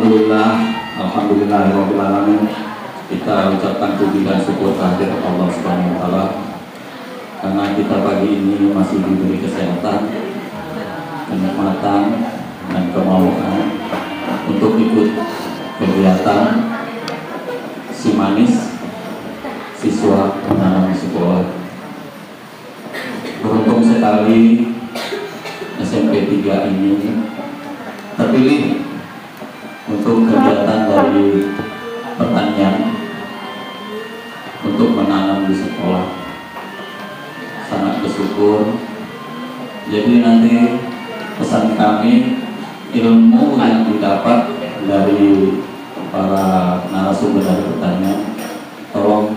Alhamdulillahirabbil alamin. Kita ucapkan puji dan syukur kehadirat Allah Subhanahu wa taala karena kita pagi ini masih diberi kesehatan, kenikmatan dan kemauan untuk ikut kegiatan si manis siswa menanam sekolah. Beruntung sekali SMP 3 ini terpilih untuk kegiatan dari pertanian untuk menanam di sekolah. Sangat bersyukur. Jadi nanti pesan kami, ilmu yang didapat dari para narasumber dari pertanian tolong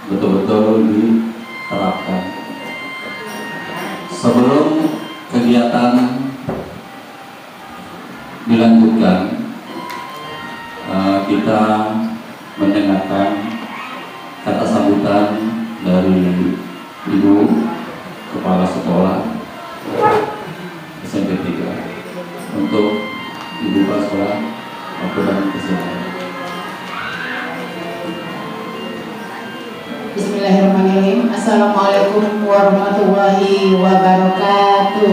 betul-betul diterapkan. Sebelum kegiatan dilanjutkan, kita mendengarkan kata sambutan dari Ibu Kepala Sekolah SMP 3 untuk Ibu Kepala Sekolah. Waktu dan kesempatan. Bismillahirrahmanirrahim. Assalamualaikum warahmatullahi wabarakatuh.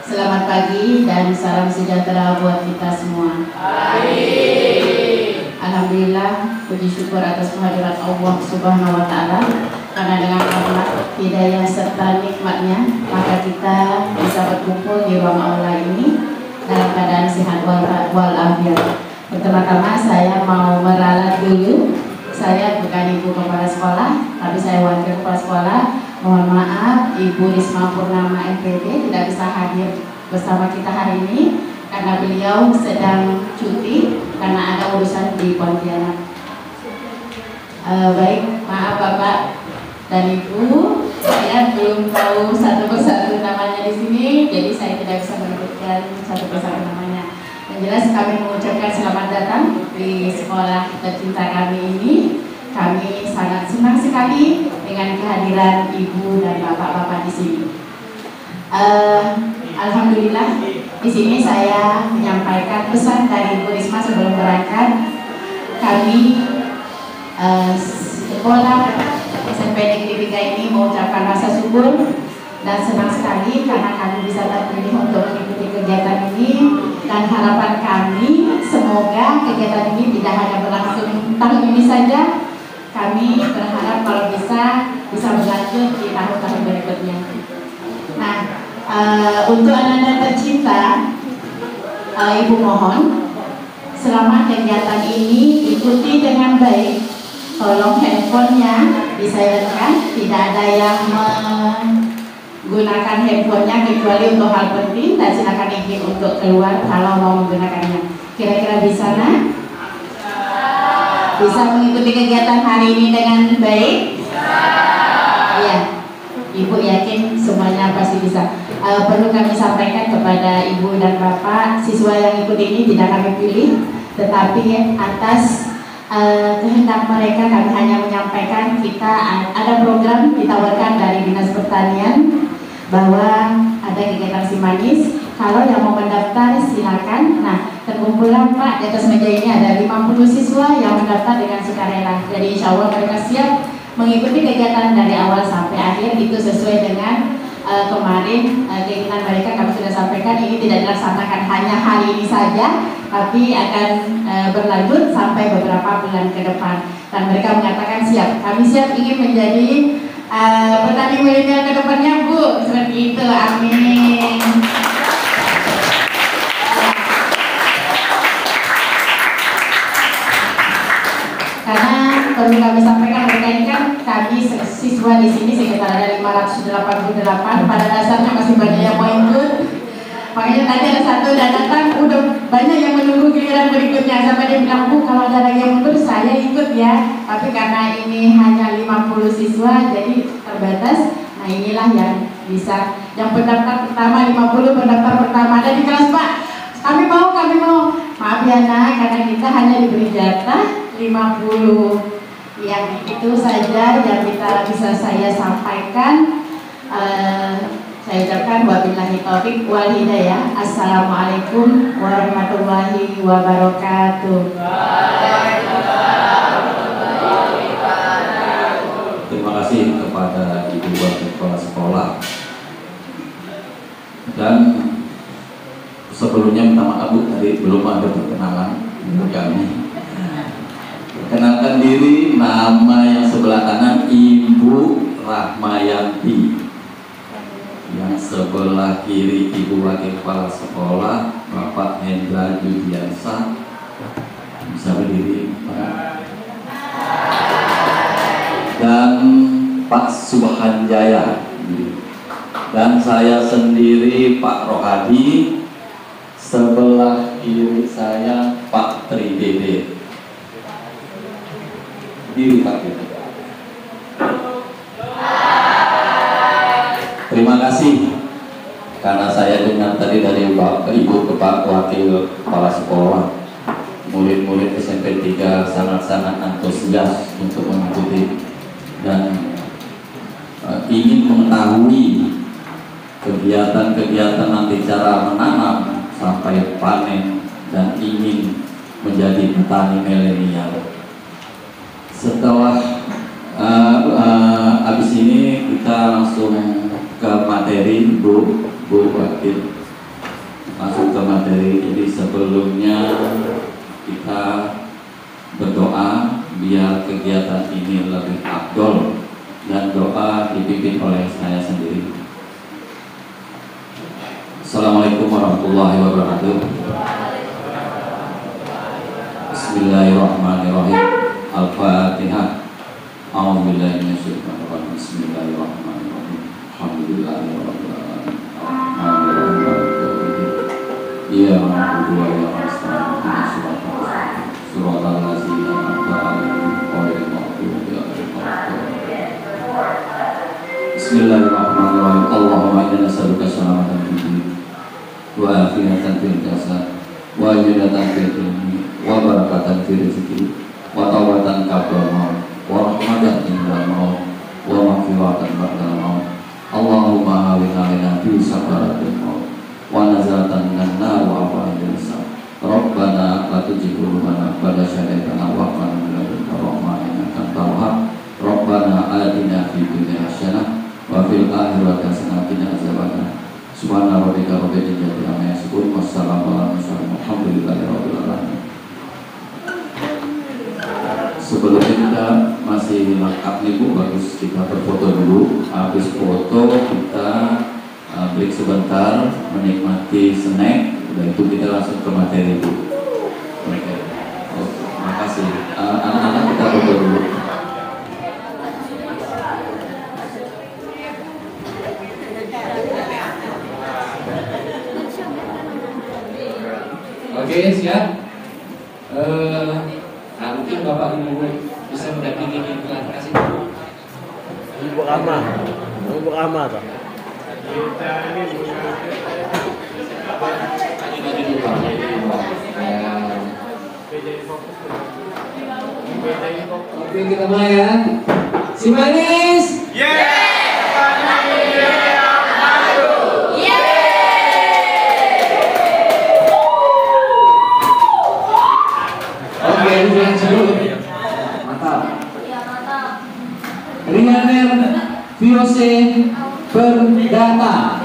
Selamat pagi dan salam sejahtera buat kita semua. Alhamdulillah, puji syukur atas kehadirat Allah Subhanahu wa taala, karena dengan rahmat, hidayah serta nikmatnya maka kita bisa berkumpul di ruang aula ini dalam keadaan sehat walafiat. Pertama-tama saya mau meralat dulu. Saya bukan Ibu Kepala Sekolah, tapi saya wakil kepala sekolah. Mohon maaf, Ibu Risma Purnama MPD tidak bisa hadir bersama kita hari ini karena beliau sedang cuti karena ada urusan di Pontianak. Baik, maaf Bapak dan Ibu, saya belum tahu satu persatu namanya di sini, jadi saya tidak bisa menyebutkan satu persatu namanya. Yang jelas kami mengucapkan selamat datang di sekolah tercinta kami ini. Kami sangat senang sekali dengan kehadiran Ibu dan Bapak-bapak di sini. Alhamdulillah, di sini saya menyampaikan pesan dari Ibu Risma sebelum berangkat. Kami sekolah SMP Negeri 3 ini mengucapkan rasa syukur dan senang sekali karena kami bisa terpilih untuk mengikuti kegiatan ini, dan harapan kami semoga kegiatan ini tidak hanya berlangsung tahun ini saja. Kami berharap kalau bisa berlanjut di tahun-tahun berikutnya. Nah, untuk anak-anak tercinta, Ibu mohon selama kegiatan ini ikuti dengan baik. Tolong handphonenya disilentkan, tidak ada yang menggunakan handphonenya kecuali untuk hal penting, dan silakan izin untuk keluar kalau mau menggunakannya. Kira-kira bisa nak? Bisa mengikuti kegiatan hari ini dengan baik? Iya, Ibu yakin semuanya pasti bisa. Perlu kami sampaikan kepada Ibu dan Bapak, siswa yang ikut ini tidak kami pilih, tetapi atas kehendak mereka kami hanya menyampaikan kita ada program ditawarkan dari Dinas Pertanian bahwa ada kegiatan si manis. Kalau yang mau mendaftar silakan. Nah, terkumpullah Pak, di atas meja ini ada 50 siswa yang mendaftar dengan sukarela. Jadi insya Allah mereka siap mengikuti kegiatan dari awal sampai akhir. Itu sesuai dengan kemarin keinginan mereka. Kami sudah sampaikan ini tidak dilaksanakan hanya hari ini saja, tapi akan berlanjut sampai beberapa bulan ke depan. Dan mereka mengatakan siap. Kami siap ingin menjadi petani milenial ke depannya, Bu. Seperti itu, amin. Karena perlu kami sampaikan, mereka ini kan kami siswa di sini sekitar ada 588. Pada dasarnya masih banyak yang mau ikut. Makanya tadi ada satu dan datang, udah banyak yang menunggu giliran berikutnya. Sampai dia bilang, Bu, kalau ada lagi yang mundur saya ikut ya. Tapi karena ini hanya 50 siswa jadi terbatas. Nah, inilah yang bisa. Yang pendaftar pertama 50 pendaftar pertama ada di kelas, Pak. Kami mau. Maaf ya nak, karena kita hanya diberi jatah 50. Yang itu saja yang kita bisa saya sampaikan. Saya ucapkan wabillahi taufik wal hidayah. Assalamualaikum warahmatullahi wabarakatuh. Terima kasih kepada Ibu Wakil Kepala Sekolah. Dan sebelumnya minta maaf Bu, tadi belum ada perkenalan untuk kami. Perkenalkan diri, nama yang sebelah kanan Ibu Rahmayanti. Yang sebelah kiri Ibu Wakil Kepala Sekolah Bapak Hendra Yudiansa. Bisa berdiri Pak. Dan Pak Subhanjaya. Dan saya sendiri Pak Rohadi. Sebelah kiri saya Pak Tridede. Diri Pak Tridede. Terima kasih karena saya dengar tadi dari Ibu Bapak Wakil Kepala Sekolah, murid-murid SMP 3 sangat-sangat antusias untuk mengikuti dan ingin mengetahui kegiatan-kegiatan nanti cara menanam sampai panen dan ingin menjadi petani milenial. Setelah habis ini kita langsung ke materi Bu Wakil, masuk ke materi. Jadi sebelumnya kita berdoa biar kegiatan ini lebih afdol, dan doa dipimpin oleh saya sendiri. Assalamualaikum warahmatullahi wabarakatuh. Bismillahirrahmanirrahim. Al-Fatihah. A'udzubillahi minasyaitonir rajim. Bismillahirrahmanirrahim. Alhamdulillahirabbil alamin. Iya, na'budu wa nasta'in. Shiratal ladzina an'amta 'alaihim ghairil maghdubi 'alaihim waladdallin. Bismillahirrahmanirrahim. Allahumma inna nas'aluka salamatan fid din wa afiyatan fil jasad wa hidayatan fil ilmi wa barakatan fil rizqi wa tawbatan qabla maut wa rahmatan inda maut wa maghfiratan ba'da maut. Allahumma hawwin 'alaina fi sakaratil maut wa nazalatan minan nar wa afwan hisab. Rabbana la tuzigh qulubana ba'da idh hadaytana wa hab lana min ladunka rahmah innaka antal wahhab. Rabbana atina fid dunya hasanah wa fil akhirati hasanah wa qina adzabannar. Subhana rabbika rabbil izzati amma yasifun wa salamun alal mursalin walhamdulillahi rabbil alamin. Sebelumnya kita masih lengkap nih Bu, bagus kita berfoto dulu. Habis foto kita break sebentar menikmati snack, dan itu kita langsung ke materi Bu. Oke. Oh, makasih. Anak-anak kita foto dulu. Oke, siap. Mungkin Bapak Ibu bisa mendampingi klarifikasi dulu. Ibu Rama toh. Oke, kita mulai ya. Si manis. Rianer Fiose Perdata.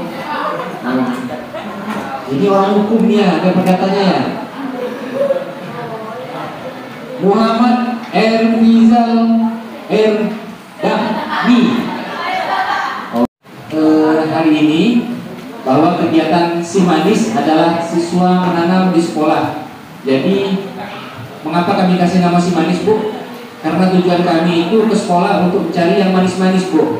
Ini orang hukumnya, ada perdatanya ya. Muhammad Erzal Erdami. Hari ini bahwa kegiatan si manis adalah siswa menanam di sekolah. Jadi mengapa kami kasih nama si manis Bu? Karena tujuan kami itu ke sekolah untuk mencari yang manis-manis Bu.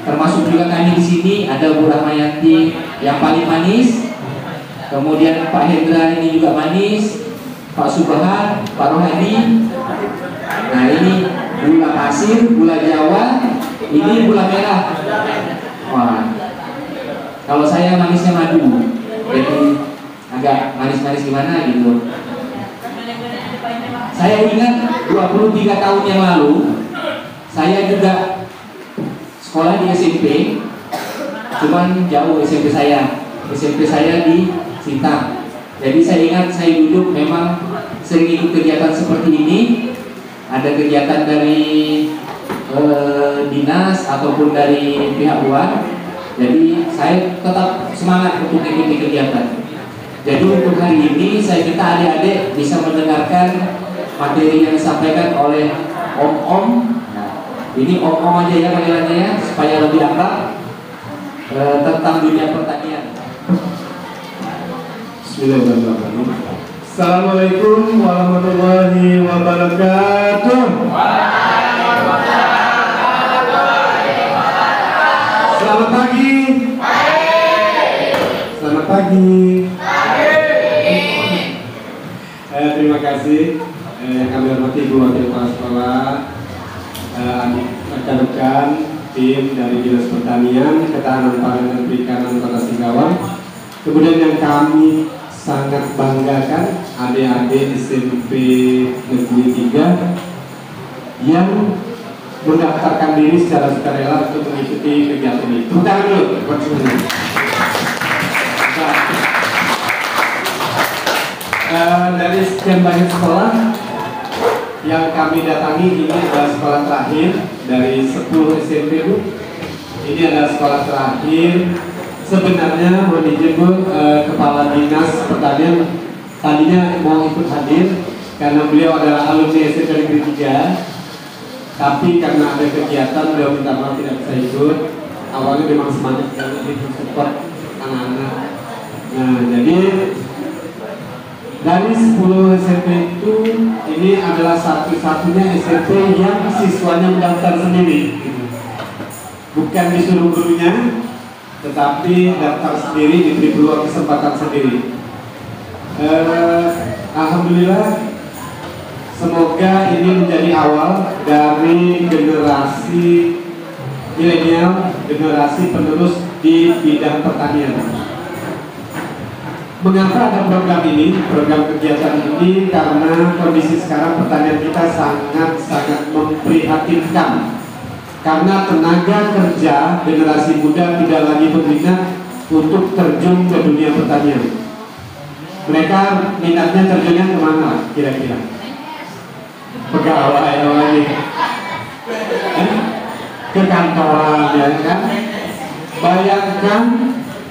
Termasuk juga kami di sini ada Bu Rahmayanti yang paling manis. Kemudian Pak Hendra ini juga manis. Pak Subhan, Pak Rohadi. Nah ini gula pasir, gula Jawa, ini gula merah. Wah, kalau saya manisnya madu, jadi agak manis-manis gimana gitu. Saya ingat 23 tahun yang lalu, saya juga sekolah di SMP. cuman jauh SMP saya di Sintang. Jadi saya ingat saya duduk memang sering ikut kegiatan seperti ini, ada kegiatan dari dinas ataupun dari pihak luar. Jadi saya tetap semangat untuk mengikuti kegiatan. Jadi untuk hari ini saya minta adik-adik bisa mendengarkan materi yang disampaikan oleh Om. Ini Om aja ya panggilannya ya, supaya lebih akrab tentang dunia pertanian. Bismillahirrahmanirrahim. Assalamualaikum warahmatullahi wabarakatuh. Selamat pagi. Selamat pagi. Terima kasih. Kami hormati Ibu Wakil Kepala Sekolah, rekan-rekan tim dari Dinas Pertanian, Ketahanan Pangan dan Perikanan Kota Singkawang. Kemudian yang kami sangat banggakan adik-adik SMP Negeri 3 yang mendaftarkan diri secara sukarela untuk mengikuti kegiatan ini. Tepuk tangan dulu. Dari sekian banyak sekolah yang kami datangi, ini adalah sekolah terakhir dari 10 SMP Bu. Ini adalah sekolah terakhir. Sebenarnya manajemen Kepala Dinas Pertanian tadinya mau ikut hadir karena beliau adalah alumni SMP Negeri 3, tapi karena ada kegiatan beliau minta maaf tidak bisa ikut. Awalnya memang semangat karena itu support anak-anak. Nah, jadi dari 10 SMP itu ini adalah satu-satunya SMP yang siswanya mendaftar sendiri, bukan disuruh gurunya, tetapi daftar sendiri, diberi peluang kesempatan sendiri. Alhamdulillah, semoga ini menjadi awal dari generasi milenial, generasi penerus di bidang pertanian. Mengapa ada program ini, program kegiatan ini? Karena kondisi sekarang pertanian kita sangat memprihatinkan. Karena tenaga kerja generasi muda tidak lagi berminat untuk terjun ke dunia pertanian. Mereka minatnya terjunnya kemana kira-kira? Pegawai lagi, ke kantoran ya kan? Bayangkan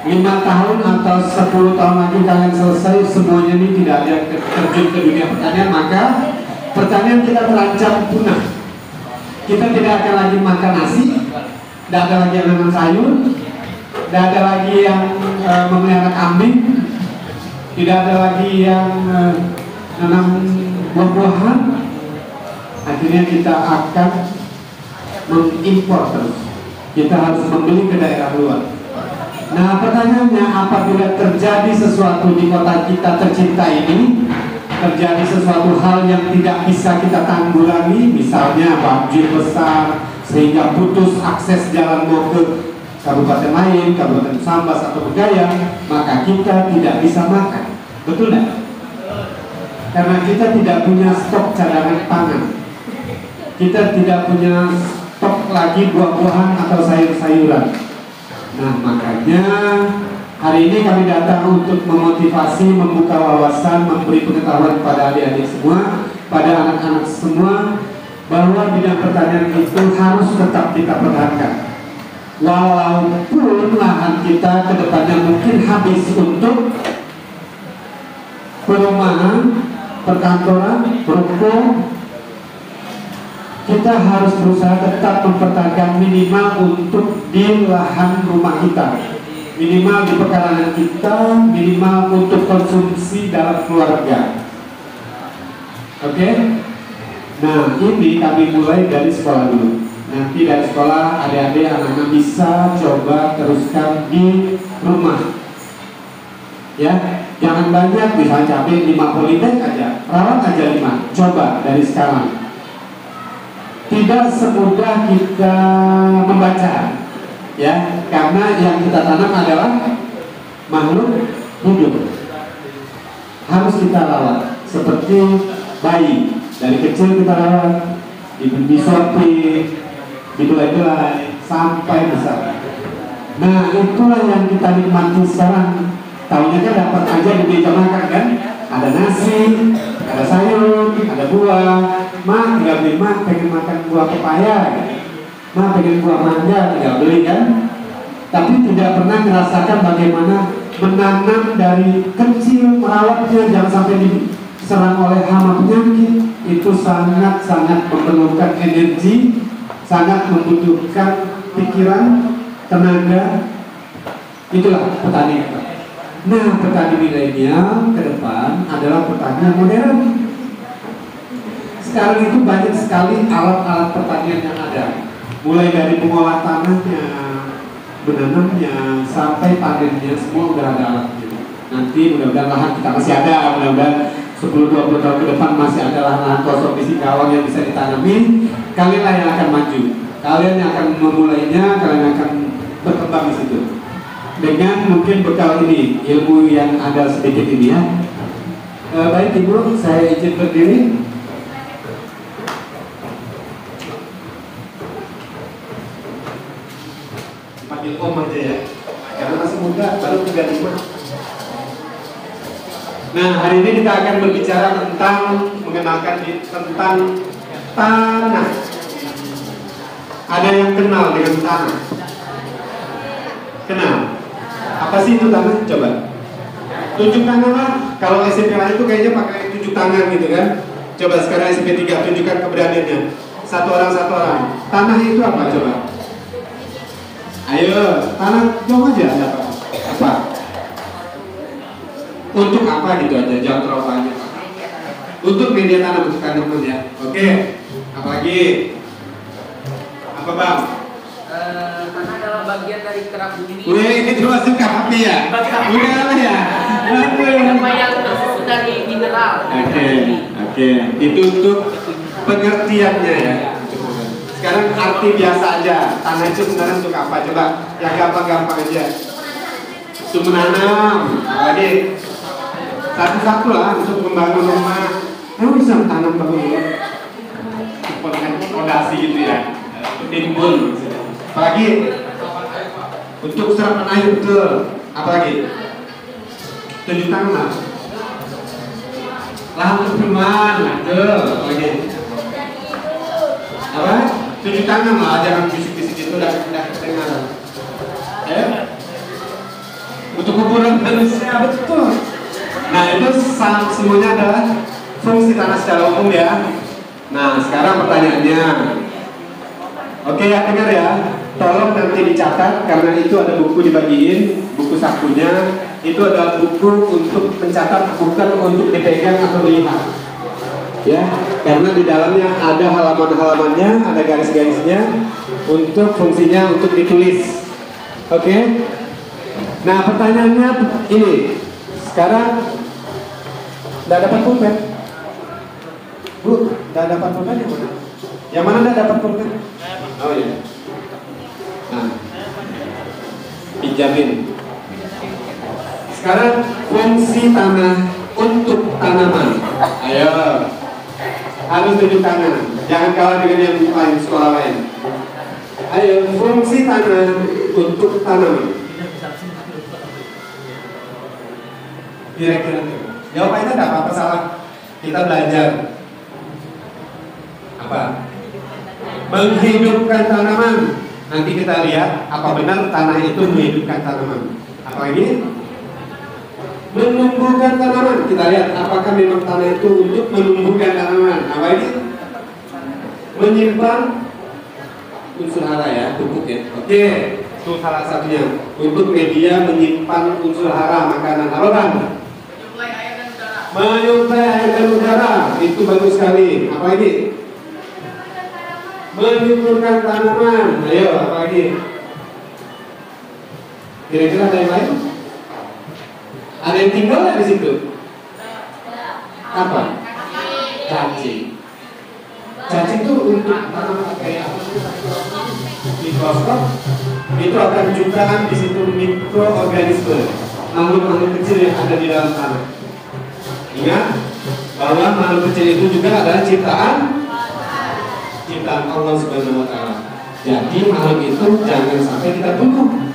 5 tahun atau 10 tahun lagi kalian selesai semuanya ini tidak ada terjun ke dunia pertanian, maka pertanian kita terancam punah. Kita tidak akan lagi makan nasi, tidak ada lagi yang nanam sayur, tidak ada lagi yang memelihara kambing, tidak ada lagi yang nanam buah-buahan. Akhirnya kita akan mengimpor terus. Kita harus membeli ke daerah luar. Nah, pertanyaannya, apabila terjadi sesuatu di kota kita tercinta ini, terjadi sesuatu hal yang tidak bisa kita tanggulangi, misalnya banjir besar sehingga putus akses jalan mau ke kabupaten lain, kabupaten Sambas atau Begayang, maka kita tidak bisa makan. Betul tidak? Karena kita tidak punya stok cadangan pangan, kita tidak punya stok lagi buah-buahan atau sayur-sayuran. Nah, makanya hari ini kami datang untuk memotivasi, membuka wawasan, memberi pengetahuan kepada adik-adik semua, pada anak-anak semua, bahwa bidang pertanian itu harus tetap kita pertahankan. Walaupun lahan kita ke depannya mungkin habis untuk perumahan, perkantoran, ruko, kita harus berusaha tetap mempertahankan minimal untuk di lahan rumah kita, minimal di pekarangan kita, minimal untuk konsumsi dalam keluarga. Oke? Nah, ini kami mulai dari sekolah dulu. Nanti dari sekolah adik-adik anak-anak bisa coba teruskan di rumah. Ya, jangan banyak, misalnya cabai 5 polybag aja, rawat aja 5. Coba dari sekarang. Tidak semudah kita membaca, ya, karena yang kita tanam adalah makhluk hidup. Harus kita rawat seperti bayi, dari kecil kita rawat, disuapin, dibelai-belai sampai besar. Nah itulah yang kita nikmati sekarang. Tahunya kan dapat aja di meja makan kan. Ada nasi, ada sayur, ada buah. Mak tinggal beli, mak pengen makan buah pepaya, mak pengen buah mangga, tinggal beli kan. Tapi tidak pernah merasakan bagaimana menanam dari kecil, merawatnya, jangan sampai diserang oleh hama penyakit. Itu sangat-sangat memerlukan energi, sangat membutuhkan pikiran, tenaga. Itulah petani. Nah, petani milenial ke depan adalah petani yang modern. Sekarang itu banyak sekali alat-alat pertanian yang ada, mulai dari pengolah tanahnya, menanamnya, sampai panennya, semua udah ada alat gitu. Nanti mudah-mudahan lahan kita masih ada, mudah-mudahan 10-20 tahun ke depan masih ada lahan kosong di Singkawang yang bisa ditanami. Kalian yang akan maju, kalian yang akan memulainya, kalian akan berkembang di situ. Dengan mungkin bekal ini, ilmu yang ada sedikit ini ya. Baik Ibu, saya izin berdiri. Panggil Om aja ya, karena masih muda, baru 35. Nah, hari ini kita akan berbicara tentang mengenalkan tentang tanah. Ada yang kenal dengan tanah? Kenal? Apa sih itu tanah? Coba tunjuk tangan lah. Kalau SMP lain itu kayaknya pakai tunjuk tangan gitu kan. Coba sekarang SMP 3 tunjukkan keberaniannya. Satu orang. Tanah itu apa coba? Ayo, tanah jawab aja. Apa? Untuk apa gitu aja, jangan terlalu banyak. Untuk media tanam, untuk tanaman ya. Oke. Apalagi? Apa bang? Tanah adalah bagian dari kerak bumi. Wih, ini termasuk api ya? Bukan apa ya? Apa yang tersusun dari mineral. Oke. Itu untuk pengertiannya ya. Sekarang arti biasa aja. Tanah itu sebenarnya untuk apa? Coba yang gampang-gampang aja. Untuk menanam. Lagi satu-satu lah untuk membangun rumah. Kamu bisa tanam bangun rumah. Fondasi gitu ya. Timbul. Apalagi untuk serapan air betul. Apalagi tunjuk tangan lah. Lahan untuk perumahan betul. Apalagi apa? Tunjuk tangan lah, jangan bisik-bisik itu udah kedengaran. Untuk kuburan manusia betul. Nah itu semuanya adalah fungsi tanah secara umum ya. Nah sekarang pertanyaannya, oke ya dengar ya. Tolong nanti dicatat karena itu ada buku dibagiin, buku sakunya. Itu adalah buku untuk mencatat, bukan untuk dipegang atau dilihat. Ya, karena di dalamnya ada halaman-halamannya, ada garis-garisnya untuk fungsinya untuk ditulis. Oke? Nah, pertanyaannya ini. Sekarang tidak dapat pulpen. Bu, tidak dapat pulpen yang mana? Yang mana tidak dapat pulpen? Oh iya. Nah, pinjamin. Sekarang fungsi tanah untuk tanaman. Ayo, harus tunjuk tangan. Jangan kalah dengan yang lain, sekolah lain. Ayo, fungsi tanah untuk tanaman. Kira-kira jawab aja, tidak apa-apa salah. Kita belajar apa? Menghidupkan tanaman. Nanti kita lihat apa benar tanah itu menghidupkan tanaman. Apalagi menumbuhkan tanaman. Kita lihat apakah memang tanah itu untuk menumbuhkan tanaman. Apalagi menyimpan unsur hara ya, pupuk ya. Oke, itu salah satunya untuk media menyimpan unsur hara makanan. Apa bang? Menyuplai air dan udara. Itu bagus sekali. Apalagi menyuburkan tanaman. Ayo, apa lagi? Kira-kira ada yang lain? Ada yang tinggal nggak di situ? Apa? Cacing. Cacing itu untuk tanaman kayak apa? Mikroskop. Itu akan jutaan di situ mikroorganisme, makhluk-makhluk kecil yang ada di dalam tanah. Ingat bahwa makhluk kecil itu juga adalah ciptaan Allah Subhanahu wa Ta'ala. Jadi makhluk itu jangan sampai kita bunuh.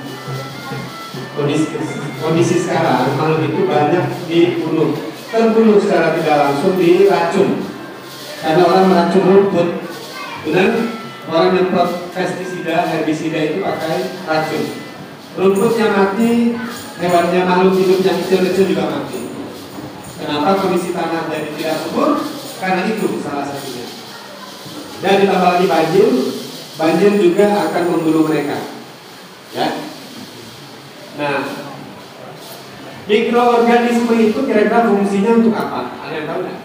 kondisi sekarang makhluk itu banyak dibunuh, terbunuh secara tidak langsung diracun. Karena orang meracun rumput, benar? Orang nyemprot pestisida, herbisida itu pakai racun. Rumputnya mati, hewannya makhluk hidup yang kecil-kecil juga mati. Kenapa kondisi tanah jadi tidak subur? Karena itu salah satunya. Dan ditambah lagi banjir juga akan membunuh mereka. Ya. Nah, mikroorganisme itu kira-kira fungsinya untuk apa? Ada yang tahu nggak?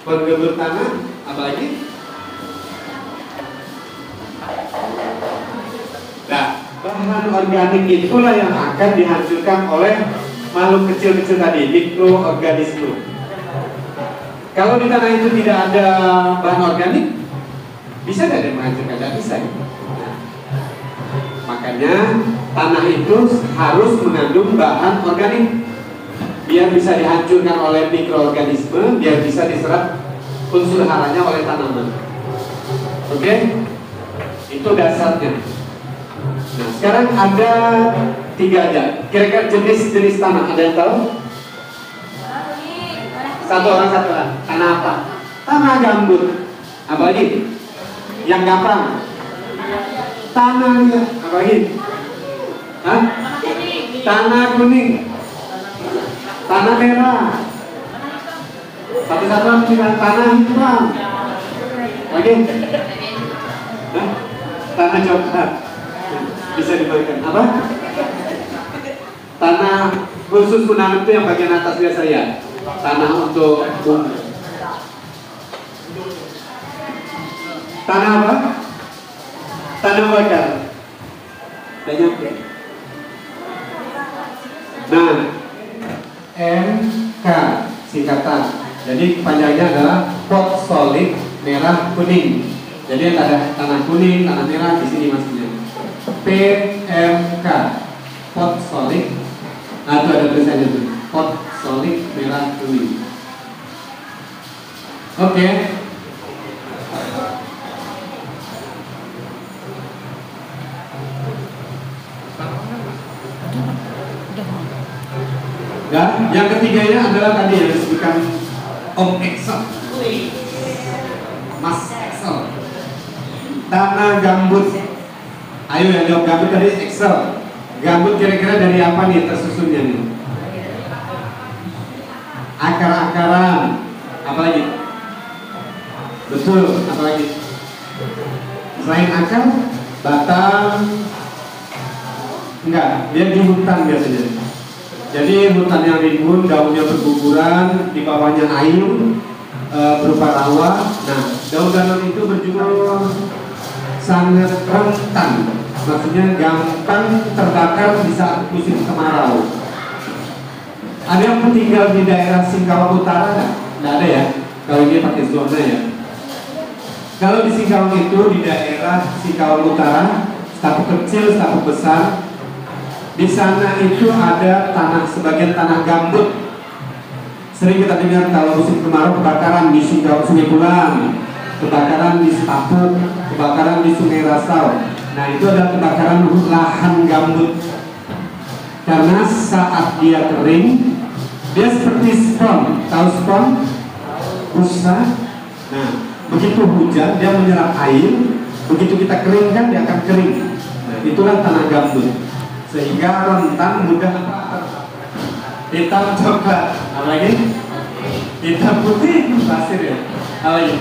Penggembur tanah, apalagi? Nah, bahan organik itulah yang akan dihancurkan oleh makhluk kecil-kecil tadi, mikroorganisme. Kalau di tanah itu tidak ada bahan organik, bisa nggak dia menghancurkan? Tidak bisa. Makanya tanah itu harus mengandung bahan organik biar bisa dihancurkan oleh mikroorganisme, biar bisa diserap unsur haranya oleh tanaman. Oke? Itu dasarnya. Nah, sekarang ada 3 aja. Kira-kira jenis-jenis tanah ada yang tahu? Satu orang. Tanah apa? Tanah gambut. Apa lagi? Yang gampang. Tanah liat. Apa lagi? Hah? Tanah kuning. Tanah merah. Satu-satuan bilang tanah hitam. Lagi? Hah? Tanah coklat. Bisa dimakan. Apa? Tanah khusus menanam itu yang bagian atas biasa ya. Tanah untuk bumbu. Tanah apa? Tanah bakar. Banyak ya. Nah, MK singkatan. Jadi panjangnya adalah pot solid merah kuning. Jadi ada tanah kuning, tanah merah di sini maksudnya. PMK pot solid. Nah, itu ada tulisannya tuh. Pot solid merah kuning. Oke. Dan yang ketiganya adalah tadi yang disebutkan Om Excel, Mas Excel, tanah gambut. Ayo yang jawab gambut tadi Excel. Gambut kira-kira dari apa nih tersusunnya nih? Akar-akaran. Apalagi? Betul. Apalagi? Selain akar, batang. Enggak, dia di hutan biasanya. Jadi hutan yang rimbun, daunnya berguguran, di bawahnya air berupa rawa. Nah, daun-daun itu berjumlah sangat rentan. Maksudnya gampang terbakar di saat musim kemarau. Ada yang tinggal di daerah Singkawang Utara nggak? Nggak ada ya. Kalau ini pakai zona ya. Kalau di Singkawang itu di daerah Singkawang Utara, satu kecil, satu besar. Di sana itu ada tanah, sebagian tanah gambut. Sering kita dengar kalau musim kemarau kebakaran di Sungai Bulang, kebakaran di Setapuk, kebakaran di Sungai Rasau. Nah, itu adalah kebakaran lahan gambut. Karena saat dia kering, dia seperti spon. Tahu spon? Busa. Nah, begitu hujan dia menyerap air, begitu kita keringkan dia akan kering. Nah, itulah tanah gambut. Sehingga rentan mudah hitam coklat. Apa lagi? Hitam putih pasir ya. Apa lagi?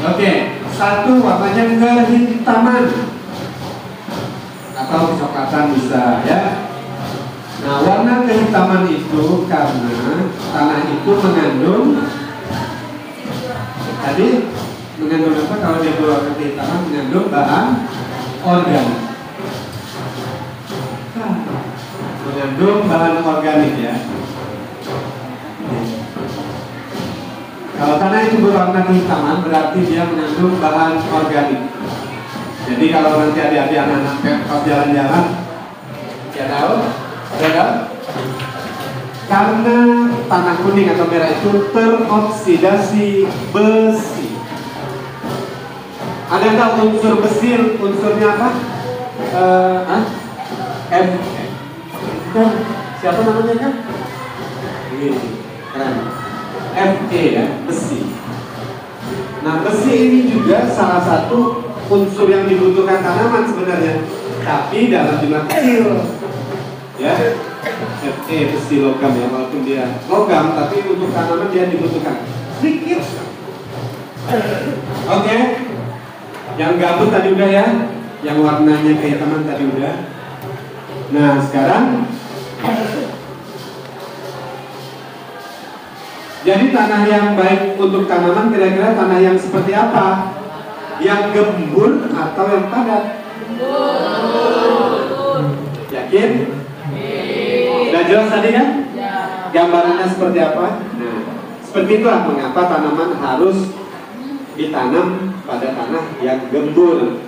Oke, satu warnanya kehitaman atau kecoklatan bisa ya. Nah, warna kehitaman itu karena tanah itu mengandung tadi mengandung apa? Kalau dia berwarna kehitaman mengandung bahan organik. Mengandung bahan organik ya. Kalau tanah itu berwarna kehitaman berarti dia mengandung bahan organik. Jadi kalau nanti adik-adik anak-anak pas jalan-jalan, ya tahu, karena tanah kuning atau merah itu teroksidasi besi. Ada nggak unsur besi? Unsurnya apa? F kan siapa namanya kan? Ini keren. Fe ya, besi. Nah, besi ini juga salah satu unsur yang dibutuhkan tanaman sebenarnya, tapi dalam jumlah kecil. Ya, Fe besi logam ya, walaupun dia logam, tapi untuk tanaman dia dibutuhkan sedikit. Oke, yang gabut tadi udah ya, yang warnanya kehitaman tadi udah. Nah, sekarang jadi tanah yang baik untuk tanaman kira-kira tanah yang seperti apa? Yang gembur atau yang padat? Yakin? Udah jelas tadi kan? Gambarannya seperti apa? Nah, seperti itulah mengapa tanaman harus ditanam pada tanah yang gembur.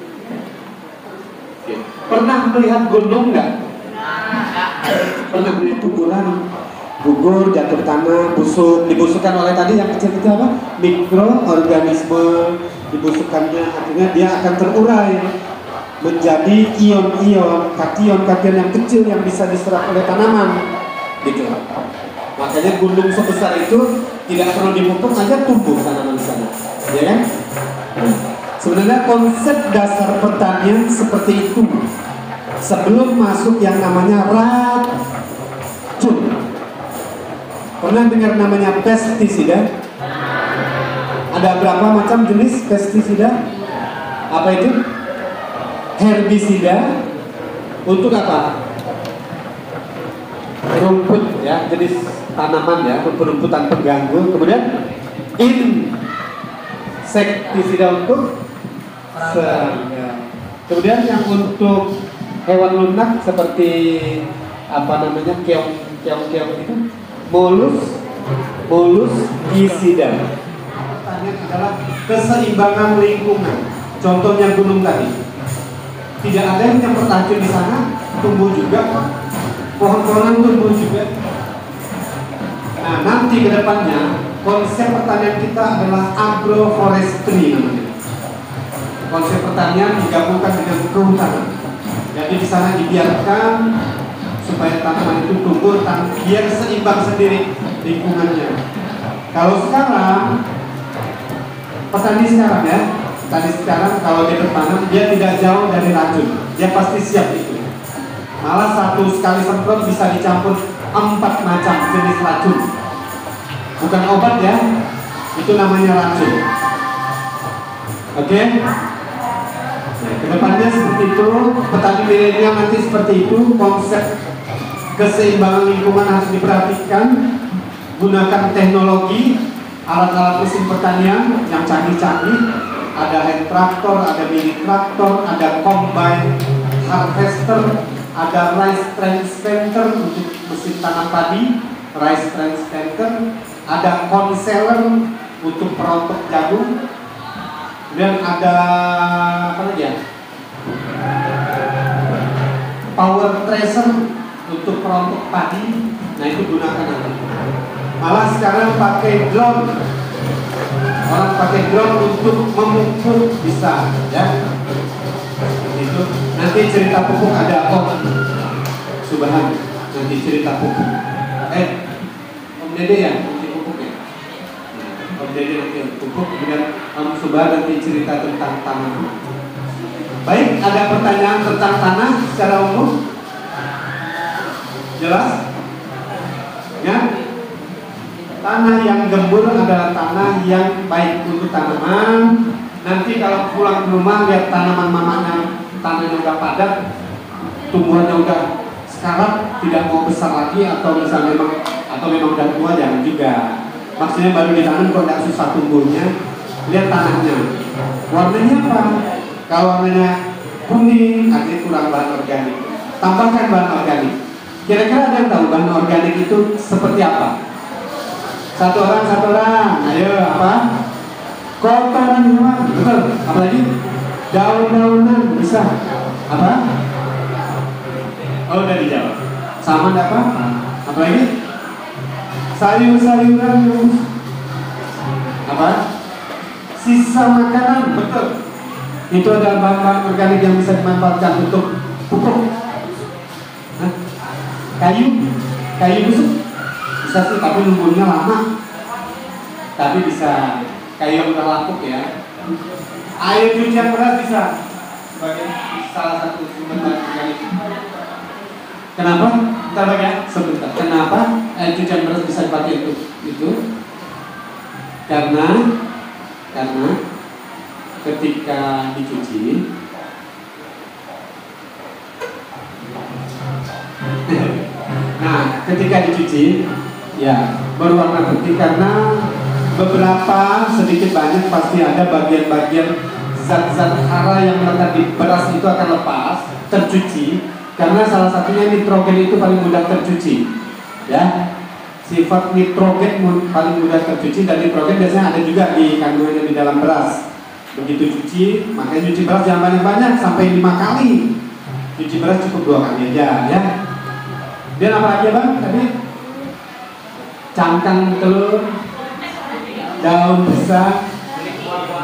Oke. Pernah melihat gunung nggak? Pernah melihat kuburan? Gugur, jatuh tanah, busuk, dibusukkan oleh tadi yang kecil-kecil apa? Mikroorganisme dibusukkannya, artinya dia akan terurai menjadi ion-ion, kation yang kecil yang bisa diserap oleh tanaman, gitu. Makanya gunung sebesar itu tidak perlu dipupuk aja tumbuh tanaman di sana, ya kan? Sebenarnya konsep dasar pertanian seperti itu sebelum masuk yang namanya racun. Pernah dengar namanya pestisida? Ada berapa macam jenis pestisida? Apa itu? Herbisida. Untuk apa? Rumput ya, jenis tanaman ya, rumputan pengganggu. Kemudian insektisida untuk serangga. Kemudian yang untuk hewan lunak seperti apa namanya, keong itu, moluskisida. Pertanyaan adalah keseimbangan lingkungan. Contohnya gunung tadi, tidak ada yang beracun di sana, tumbuh juga, pohon-pohonan tumbuh juga. Nah, nanti ke depannya konsep pertanian kita adalah agroforestry namanya. Konsep pertanian digabungkan dengan kehutanan. Jadi di sana dibiarkan supaya tanaman itu tumbuh biar seimbang sendiri lingkungannya. Kalau sekarang petani sekarang kalau dia bertanam dia tidak jauh dari racun, dia pasti siap itu. Malah satu sekali semprot bisa dicampur 4 macam jenis racun, bukan obat ya, itu namanya racun. Oke? Nah, kedepannya seperti itu, petani milenial nanti seperti itu, konsep keseimbangan lingkungan harus diperhatikan. Gunakan teknologi, alat-alat mesin pertanian yang canggih-canggih. Ada hand traktor, ada mini traktor, ada combine harvester, ada rice transplanter untuk mesin tanam padi, rice transplanter, ada concealer untuk perontok jagung, dan ada apa lagi ya? Power thresher untuk perontok padi. Nah, itu gunakan nanti. Malah sekarang pakai drone. Orang pakai drone untuk memupuk bisa, ya. Itu nanti cerita pupuk ada Subhan. Nanti cerita pupuk. Om Dede ya, nanti pupuk ya. Om Dede nanti pupuk, kemudian Om Subhan nanti cerita tentang tanah. Baik, ada pertanyaan tentang tanah secara umum? Jelas? Ya? Tanah yang gembur adalah tanah yang baik untuk tanaman. Nanti kalau pulang ke rumah lihat tanaman mamanya, tanahnya udah padat, tumbuhannya udah sekarat, tidak mau besar lagi, atau misalnya memang udah tua, jangan juga. Maksudnya baru ditanam kok tidak susah tumbuhnya. Lihat tanahnya, warnanya apa? Kalau warnanya kuning, artinya kurang bahan organik. Tambahkan bahan organik. Kira-kira ada yang tahu bahan organik itu seperti apa? Satu orang, ayo apa? Kotoran hewan, betul. Apalagi daun-daunan bisa. Apa? Oh, udah dijawab. Sama apa? Apalagi? Sayur-sayuran, apa? Sisa makanan, betul. Itu adalah bahan-bahan organik yang bisa dimanfaatkan untuk pupuk. kayu busuk bisa sih, tapi nunggunya lama. Tapi bisa kayu yang udah lapuk ya. Air cucian beras bisa sebagai salah satu sumber bahan organik. Kenapa? Bentar Bang ya, sebentar. Kenapa air cucian beras bisa dipakai untuk itu? Karena ketika dicuci nah, ketika dicuci ya berwarna putih karena beberapa sedikit banyak pasti ada bagian-bagian zat-zat hara yang melekat di beras itu akan lepas, tercuci, karena salah satunya nitrogen itu paling mudah tercuci ya. Sifat nitrogen paling mudah tercuci, dan nitrogen biasanya ada juga di kandungannya di dalam beras. Begitu cuci, makanya cuci beras jangan banyak-banyak, sampai 5 kali. Cuci beras cukup 2 kali aja ya. Dan apa lagi Bang tadi? Cangkang telur, daun pisang,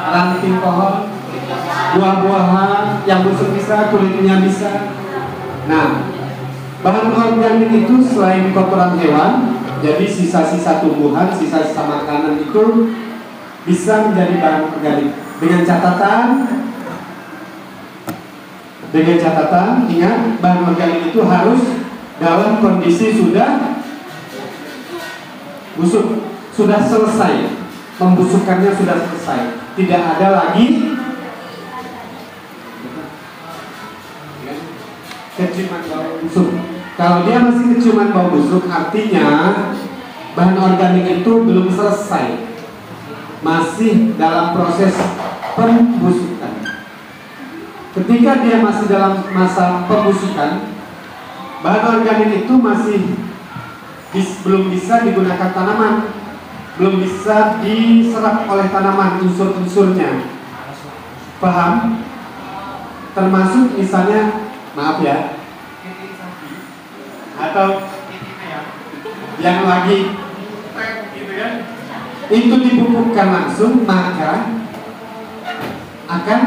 ranting pohon, buah-buahan yang busuk bisa, kulitnya bisa. Nah, bahan organik itu selain kotoran hewan, jadi sisa-sisa tumbuhan, sisa-sisa makanan itu bisa menjadi bahan organik. Dengan catatan, ingat bahan organik itu harus dalam kondisi sudah busuk, sudah selesai, pembusukannya sudah selesai, tidak ada lagi keciuman bau busuk. Kalau dia masih keciuman bau busuk, artinya bahan organik itu belum selesai, masih dalam proses pembusukan. Ketika dia masih dalam masa pembusukan, bahan organik itu masih belum bisa digunakan tanaman, belum bisa diserap oleh tanaman unsur-unsurnya. Paham? Termasuk misalnya, maaf ya, atau yang lagi gitu ya, itu dipupukkan langsung, maka akan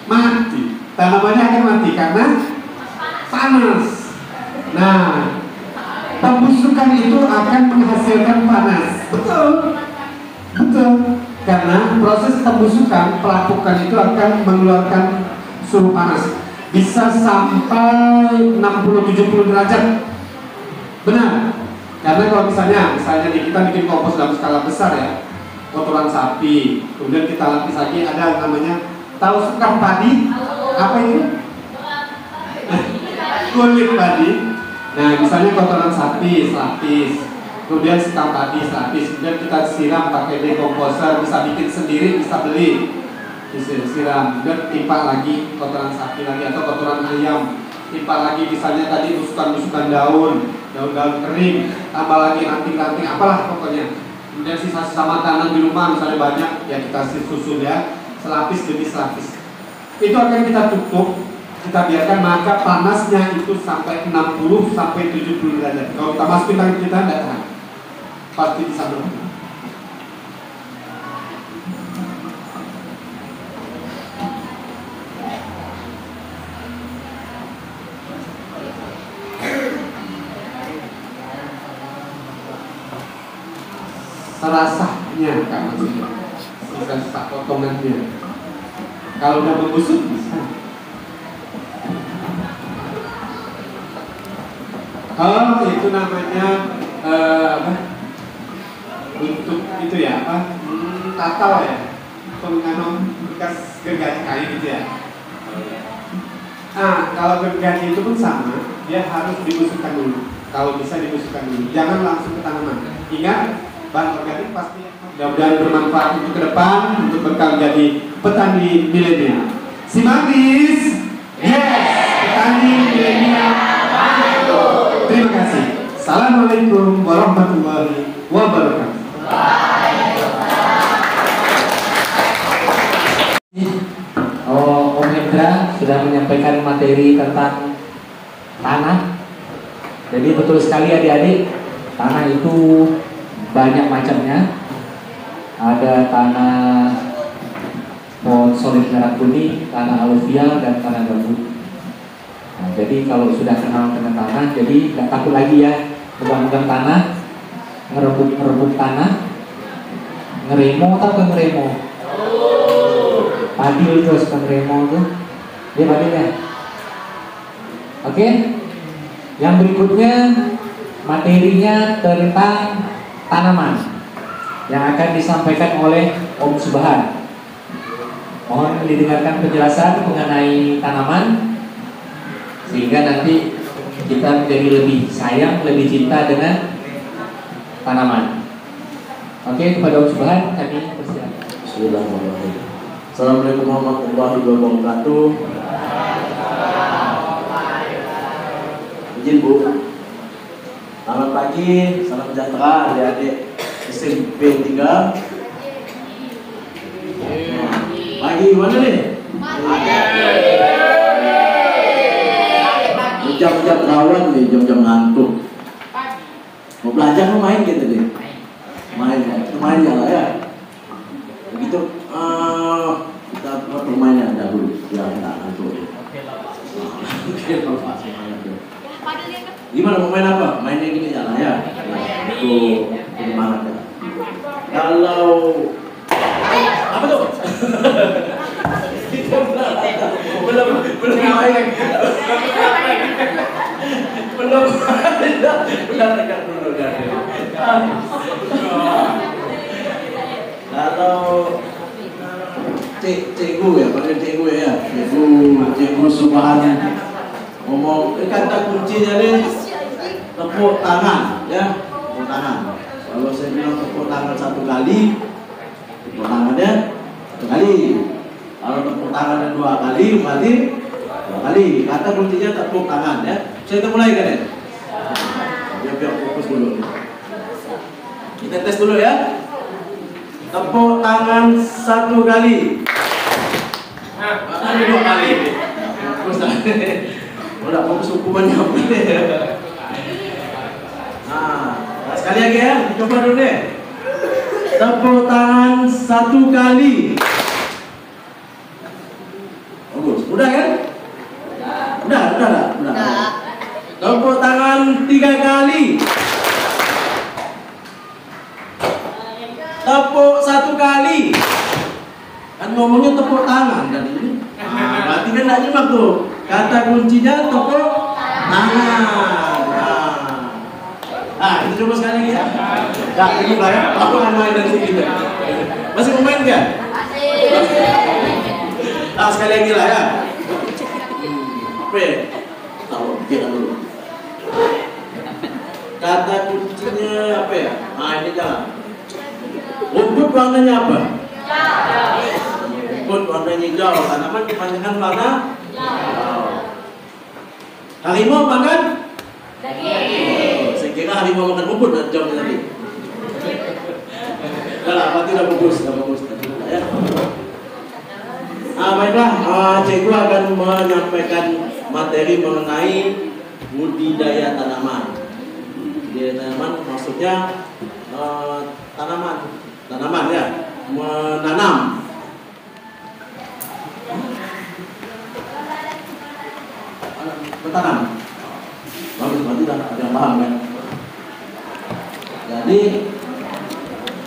mati. Tanamannya akan mati karena panas. Nah, pembusukan itu akan menghasilkan panas. Betul. Karena proses pembusukan, pelapukan itu akan mengeluarkan suhu panas. Bisa sampai 60-70 derajat. Benar. Karena kalau misalnya kita bikin kompos dalam skala besar ya, kotoran sapi, kemudian kita lapis lagi ada namanya, tahu sekam padi? Apa itu? Kulit padi. Nah, misalnya kotoran sapi selapis, kemudian sekam padi selapis, kemudian kita siram pakai dekomposer, bisa bikin sendiri, bisa beli, siram, kemudian timpa lagi kotoran sapi lagi atau kotoran ayam, timpa lagi misalnya tadi busukan-busukan daun-daun kering, tambah lagi ranting-ranting, apalah pokoknya. Kemudian sisa-sisa makanan di rumah misalnya banyak, ya kita susun ya, selapis demi selapis. Itu akan kita tutup, kita biarkan, maka panasnya itu sampai 60 sampai 70 derajat. Kalau kita masukin tangan kita tidak tahan, pasti bisa melepuh. Serasanya kan maksudnya, sisa-sisa potongannya. Kalau udah membusuk bisa. Oh, itu namanya apa? Untuk itu ya apa? Tatal ya, penganom bekas gergaji kayu gitu ya. Kalau gergaji itu pun sama, dia harus dibusukkan dulu. Kalau bisa dibusukkan dulu, jangan langsung ke tanaman. Ingat, bahan organik pasti mudah-mudahan bermanfaat untuk ke depan, untuk bekal jadi petani milenial. Simatis, yes, petani milenial. Terima kasih. Assalamualaikum warahmatullahi wabarakatuh. Om Hendra sudah menyampaikan materi tentang tanah. Jadi betul sekali adik-adik, tanah itu banyak macamnya. Ada tanah solid merah kuning, tanah aluvial, dan tanah gambut. Nah, jadi kalau sudah kenal dengan tanah, jadi nggak takut lagi ya pegang-pegang tanah, ngerebut tanah, ngeremo atau ngeremo? Padil itu suka ngeremo tuh, dia padil ya. Oke, yang berikutnya materinya tentang tanaman yang akan disampaikan oleh Om Subhan. Mohon didengarkan penjelasan mengenai tanaman sehingga nanti kita menjadi lebih sayang, lebih cinta dengan tanaman. Oke, kepada Om Subhan kami persilakan. Bismillahirrahmanirrahim. Assalamualaikum warahmatullahi wabarakatuh. Izin Bu. Selamat pagi, salam sejahtera adik-adik SMP 3. Pagi mana nih? Jam-jam rawan nih, jam-jam ngantuk. Mau belajar mau main gitu nih? Main ya lah ya. Begitu kita permainan dahulu biar kita ngantuk. Gimana mau main apa? Mainnya gini ya lah ya. Itu gimana ya? Kalau apa tuh? belum main. Benar dulu kan. Kalau cikgu ya, panggil cikgu ya. Cikgu Subhan ngomong kata kuncinya nih tepuk tangan ya, tepuk tangan. Kalau saya bilang tepuk tangan 1 kali, tepuk tangannya 1 kali. Kalau tepuk tangannya 2 kali, berarti 2 kali. Kata kuncinya tepuk tangan ya. Saya mulai kan ya. Biar fokus dulu. Kita tes dulu ya. Tepuk tangan 1 kali. Nah, 2 kali. Fokus. Udah fokus hukumannya apa nih? Nah, sekali lagi ya. Coba dulu deh. Tepuk tangan 1 kali. Bagus. Udah kan? Udah. Tepuk tangan 3 kali. Tepuk 1 kali. Kan ngomongnya tepuk tangan dan ini. Nah, berarti kan tidak nyimak tuh. Kata kuncinya tepuk tangan. Nah, kita coba sekali lagi ya. Nah, ini lah ya. Aku akan main dari sini. Masih mau main nggak? Nah, sekali lagi lah ya. Apa ya? Tahu kita dulu. Kata kuncinya apa ya? Nah, ini jangan. Rumput warnanya apa? Rumput warnanya hijau. Tanaman kebanyakan warna hijau. Harimau makan? Saya kira harimau makan rumput dan hijau tadi. Enggak, berarti udah bagus. Ya. Baiklah, cikgu akan menyampaikan materi mengenai budidaya tanaman. Budidaya tanaman maksudnya tanaman ya, menanam. Bertanam. Bagus, berarti dah ada yang paham kan? Jadi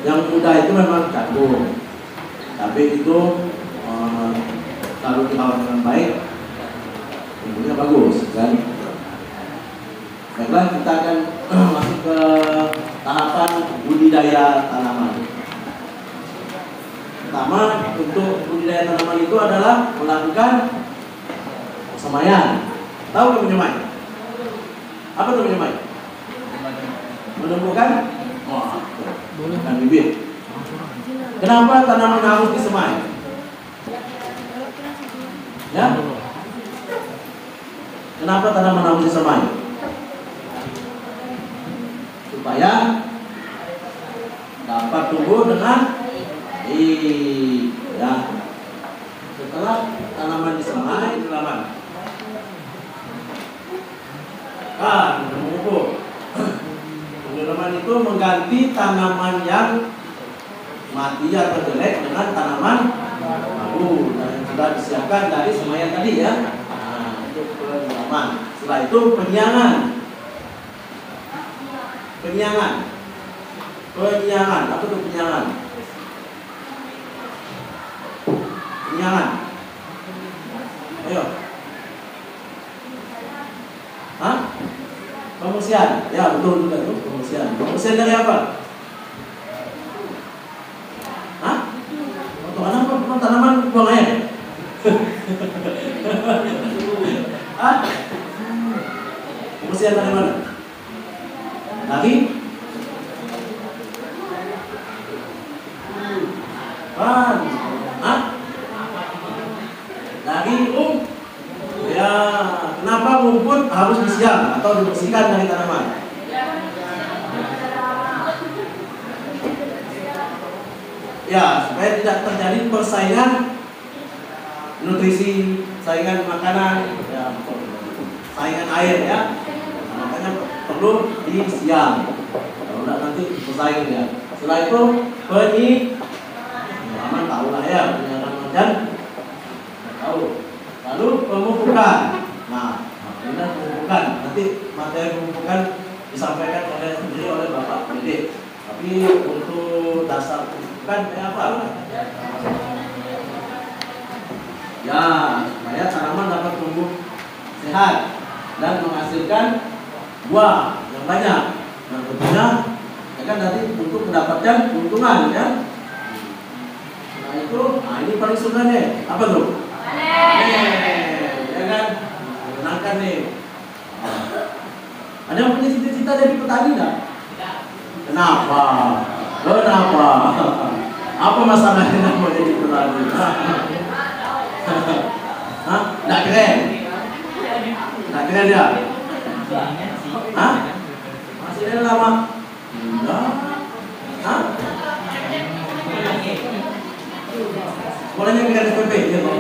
yang muda itu memang jago, tapi itu kalau dirawat dengan baik, tumbuhnya bagus kan? Baiklah, kita akan masuk ke tahapan budidaya tanaman. Pertama, untuk budidaya tanaman itu adalah melakukan semaian. Tahu nggak menyemai? Apa itu menyemai? Menumbuhkan? Bukan bibit. Kenapa tanaman harus disemai? Ya? Kenapa tanaman harus disemai? Supaya dapat tumbuh dengan baik. Ya. Setelah tanaman disemai, tanaman menumbuh. Tanaman itu mengganti tanaman yang mati atau jelek dengan tanaman baru yang sudah disiapkan dari semaian tadi ya. Itu pertama. tanaman. Setelah itu penyiangan. Penyiangan. Penyiangan. Apa itu penyiangan? Penyiangan. Ayo. Hah? Pembersihan. Ya, betul juga tuh, pembersihan. Pembersihan dari apa? Hah? Untuk apa? Tanaman buang air. Hah? Pembersihan dari mana? Dari Hah? Dari ya, kenapa rumput harus disiang atau dibersihkan dari tanaman? Ya, supaya tidak terjadi persaingan nutrisi, saingan makanan, ya, saingan air ya. Nah, makanya perlu disiang. Kalau tidak nanti bersaing ya. Setelah itu aman tahu lah ya, penyiaran dan tahu. Lalu pemupukan. Nah, ini pemupukan. Nanti materi pemupukan disampaikan sendiri oleh Bapak Pendidik. Tapi untuk dasar pemupukan kayak apa? Ya, supaya tanaman dapat tumbuh sehat dan menghasilkan buah yang banyak. Nah, tentunya ya kan nanti untuk mendapatkan keuntungan ya. Nah itu, ini paling suka nih. Apa tuh? Ya kan? Menangkan nih. Ada yang punya cita-cita jadi petani enggak? Kenapa? Kenapa? Apa masalahnya mau jadi petani? Hah? Nggak keren? Nggak keren ya? Hah? Masih ada lama? Enggak. Hah? Sekolahnya bikin SPP ya Pak.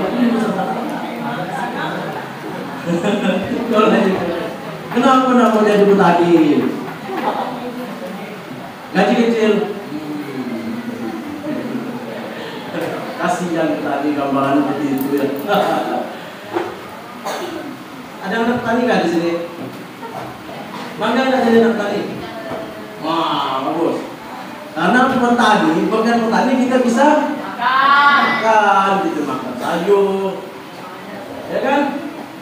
Kenapa mau jadi petani? Gaji kecil. Kasihan petani gambaran seperti itu ya. Ada anak petani nggak di sini? Bangga nggak jadi anak petani? Wah, bagus. Karena bukan petani kita bisa makan, gitu, makan sayur, ya kan?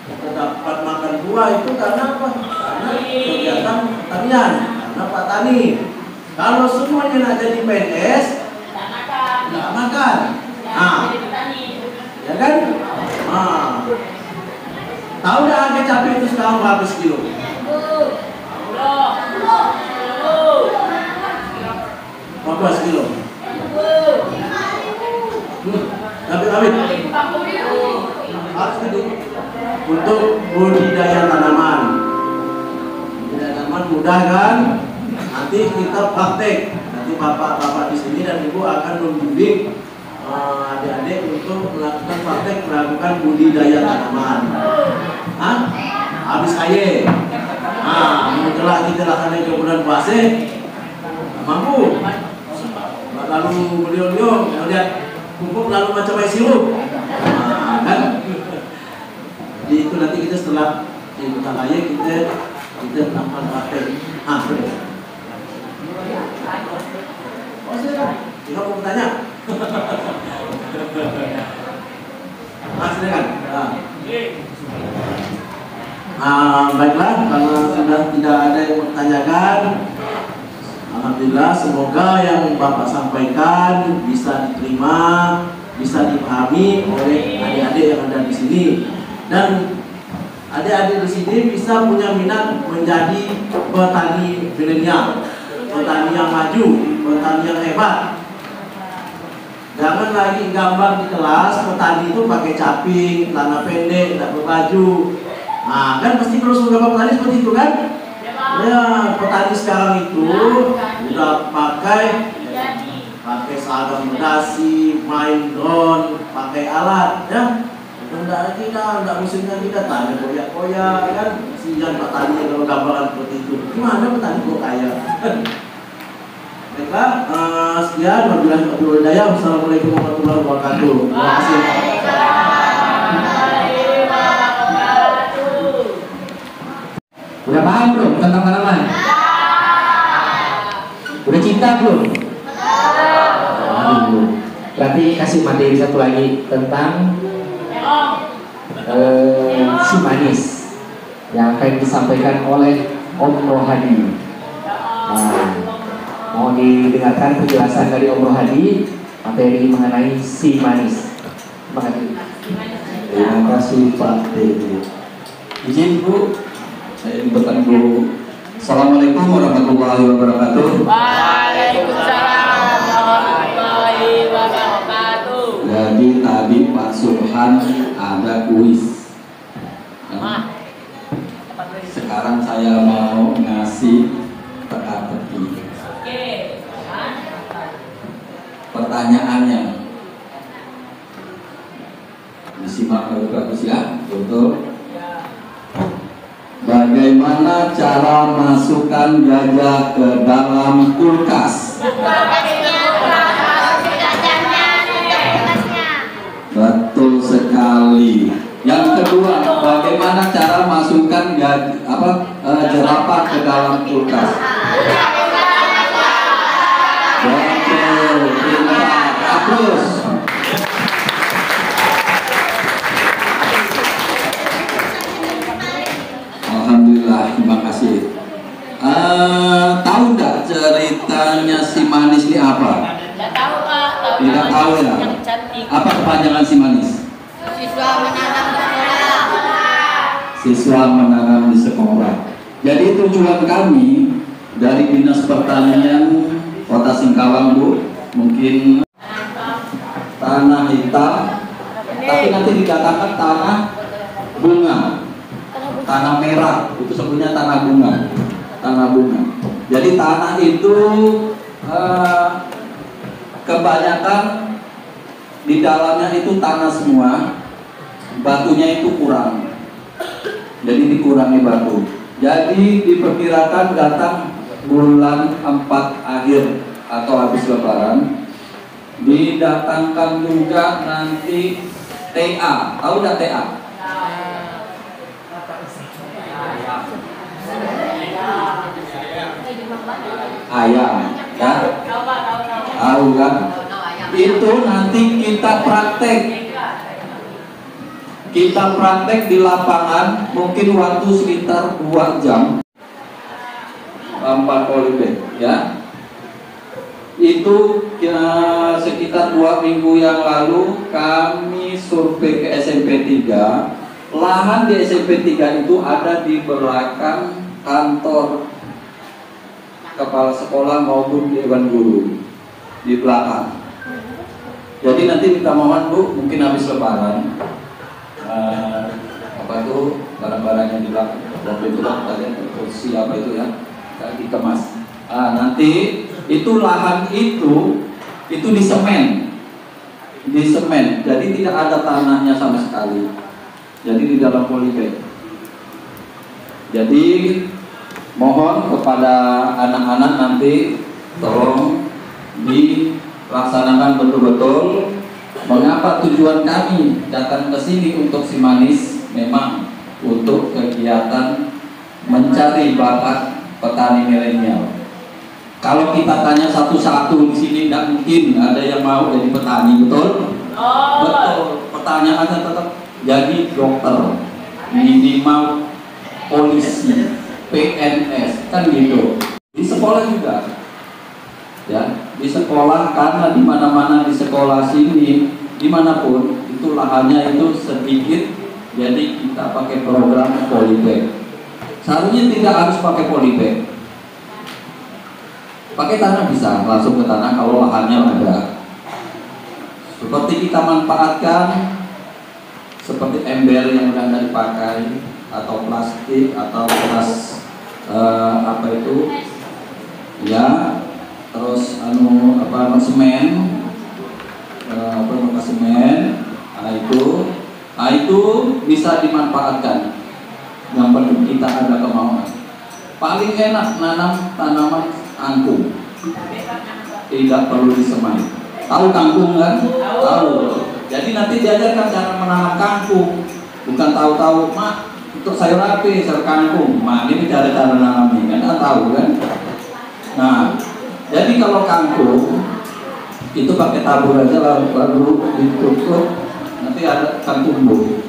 Kita dapat makan buah itu karena apa? Karena kegiatan pertanian, karena Pak Tani. Kalau semuanya nak jadi PNS, nggak makan. Nah, ya kan? Nah, tahu nggak harga cabai itu sekarang berapa sekilo? 14 kilo. Tapi harus itu untuk budidaya tanaman. Budidaya tanaman mudah kan? Nanti kita praktek. Nanti bapak-bapak di sini dan ibu akan membimbing adik-adik untuk melakukan budidaya tanaman. Hah? Habis air. Setelah kita lakukan ke bulan puasa, mampu. Lalu beliau melihat pupuk lalu macam air sirup. Kan? Jadi itu nanti kita setelah di hutan air kita akan pakai. Oh silakan. Kita mau bertanya. Silakan. Baiklah, karena sudah tidak ada yang bertanyakan, alhamdulillah, semoga yang Bapak sampaikan bisa diterima, bisa dipahami oleh adik-adik yang ada di sini, dan adik-adik di sini bisa punya minat menjadi petani milenial, petani yang maju, petani yang hebat. Jangan lagi gambar di kelas petani itu pakai caping, celana pendek, tidak berbaju. Nah, kan pasti terus gambar petani seperti itu kan? Ya, petani sekarang itu udah pakai seragam berdasi, main drone, pakai alat, ya. Enggak lagi dah, enggak musimnya kita tanya koyak-koyak kan? Kasihan petani kalau gambaran seperti itu. Gimana petani kok kaya? Baiklah, sekian. Wabillahi taufiq wal hidayah. Wassalamualaikum warahmatullahi wabarakatuh. Terima kasih. paham belum tentang tanaman? Udah cinta belum? Berarti kasih materi satu lagi tentang si manis yang akan disampaikan oleh Om Rohadi. Nah, mau didengarkan penjelasan dari Om Rohadi materi mengenai si manis. Terima kasih. Terima kasih Pak Dedi. Izin Bu, saya bertanya dulu. Assalamualaikum warahmatullahi wabarakatuh. Waalaikumsalam warahmatullahi wabarakatuh. Jadi tadi Pak Subhan ada kuis. Sekarang saya mau ngasih teka-teki. Pertanyaannya disimak bagus ya, betul. Bagaimana cara masukkan gajah ke dalam kulkas? Betul sekali. Yang kedua, bagaimana cara masukkan jerapah ke dalam kulkas? Betul, pintar. Aplaus. Alhamdulillah, terima kasih. Tahu nggak ceritanya si manis ini apa? Tidak tahu Pak. Tidak tahu ya. Yang cantik. Apa kepanjangan si manis? Siswa menanam di sekolah. Siswa menanam di sekolah. Jadi tujuan kami dari Dinas Pertanian Kota Singkawang, Bu, mungkin tanah hitam, tapi nanti dikatakan tanah bunga, tanah merah, itu sebutnya tanah bunga, tanah bunga. Jadi tanah itu kebanyakan di dalamnya itu tanah semua, batunya itu kurang, jadi dikurangi batu. Jadi diperkirakan datang bulan 4 akhir atau habis lebaran, didatangkan juga nanti TA. Tahu nggak TA? Ayam, ya? Tahu kan? Itu nanti kita praktek. Kita praktek di lapangan, mungkin waktu sekitar 2 jam. 4 polybag, ya. Itu sekitar 2 minggu yang lalu kami survei ke SMP 3. Lahan di SMP 3 itu ada di belakang kantor kepala sekolah maupun dewan guru, di belakang. Jadi nanti kita mohon Bu, mungkin habis lebaran barang-barangnya di belakang, waktu itu kalian kursi apa itu ya, dikemas. Nanti itu lahan itu disemen, jadi tidak ada tanahnya sama sekali. Jadi di dalam polybag. Jadi mohon kepada anak-anak nanti tolong dilaksanakan betul-betul. Mengapa tujuan kami datang ke sini untuk si manis? Memang untuk kegiatan mencari bakat petani milenial. Kalau kita tanya satu-satu di sini, tidak mungkin ada yang mau jadi petani, betul? Betul. Pertanyaannya tetap jadi dokter, minimal polisi, PNS, kan gitu. Di sekolah juga, ya. Di sekolah, karena di mana-mana di sekolah sini, dimanapun itu lahannya itu sedikit, jadi kita pakai program polybag. Seharusnya tidak harus pakai polybag. Pakai tanah bisa, langsung ke tanah kalau lahannya ada. Seperti kita manfaatkan seperti ember yang udah nggak dipakai, atau plastik, atau bekas ya, terus semen, bekas semen, itu bisa dimanfaatkan. Yang penting kita ada kemauan. Paling enak nanam tanaman angkung, tidak perlu disemai. Tahu kangkung kan? Tahu. Jadi nanti diajarkan cara menanam kangkung, bukan tahu-tahu mak untuk sayur api, sayur kangkung. Nah, ini cara-cara nanamnya, kan tahu kan? Nah, jadi kalau kangkung itu pakai tabur aja lalu ditutup, nanti akan tumbuh.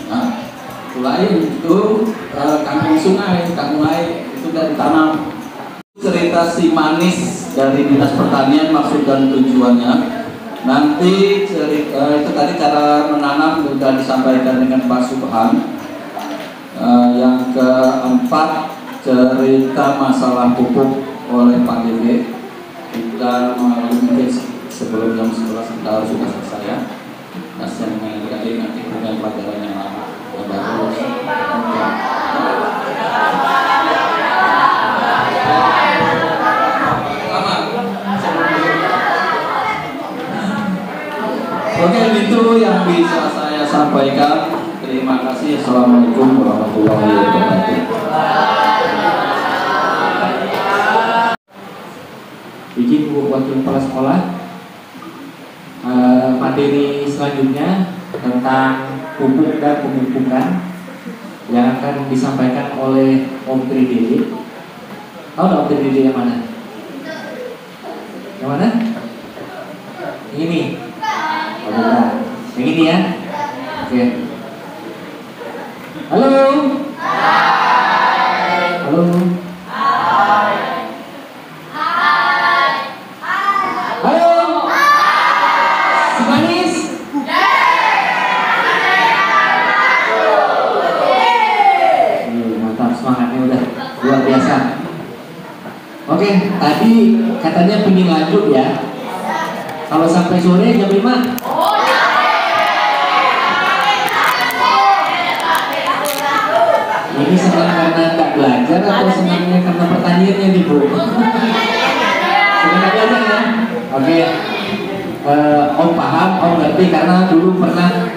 Nah, lain itu kangkung sungai, kangkung air itu dari tanam. Cerita si manis dari Dinas Pertanian, maksud dan tujuannya. Nanti itu tadi cara menanam sudah disampaikan dengan Pak Subhan. Yang keempat, cerita masalah pupuk oleh Pak Dede. Kita mungkin sebelum jam 11 kita harus sudah selesai ya. Kasihan dengan adik nanti dengan pelajaran yang lama. Oke, itu yang bisa saya sampaikan. Terima kasih. Assalamualaikum warahmatullahi wabarakatuh. Izin Bu Wakil Kepala Sekolah, materi selanjutnya tentang pupuk dan pemupukan yang akan disampaikan oleh Om Tri Dede. Tahu nggak Om Tri Dede yang mana? Yang mana? Ini. Oh, bukan. Yang ini ya. Oke. Halo. Halo. Halo. Si manis. Mantap, semangatnya udah luar biasa. Oke, tadi katanya pengen lanjut ya. Kalau sampai sore jam 5. Ini senang karena nggak belajar atau senangnya karena pertanyaannya nih Bu? Senang belajar ya? Oke. Om paham, Om ngerti karena dulu pernah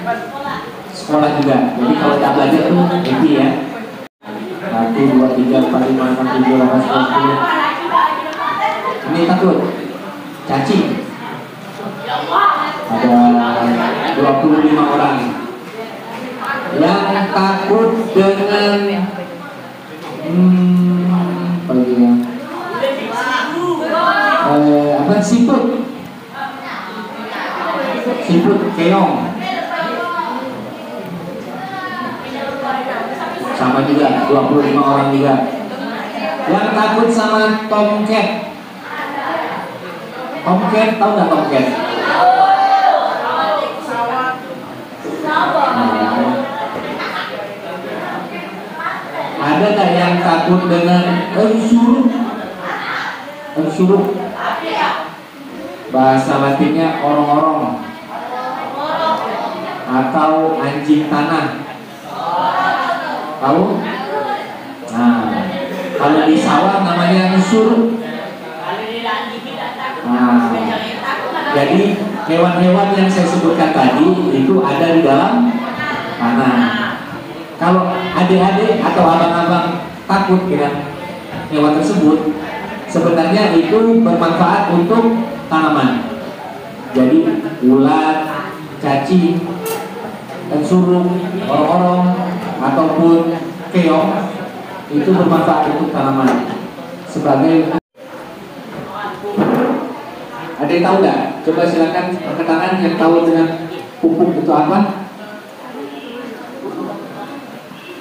sekolah juga. Jadi kalau nggak belajar tuh happy ya. 1, 2, 3, 4, 5, 6, 7, 8, 9, 10. Ini takut cacing. Ada 25 orang yang takut dengan siput keong sama juga 25 orang juga. Yang takut sama tomcat. Tomcat, tahu nggak tomcat? Ada nggak yang takut dengan ensuruk? Ensuruk bahasa Latinnya orong-orong atau anjing tanah. Tahu? Nah, kalau di sawah namanya ensuruk. Nah, jadi hewan-hewan yang saya sebutkan tadi itu ada di dalam tanah. Kalau adik-adik atau abang-abang takut dengan hewan tersebut, sebenarnya itu bermanfaat untuk tanaman. Jadi ulat, cacing, ensurung, orong-orong ataupun keong itu bermanfaat untuk tanaman. Sebagai ada yang tahu nggak? Coba silakan angkat tangan yang tahu dengan pupuk itu apa?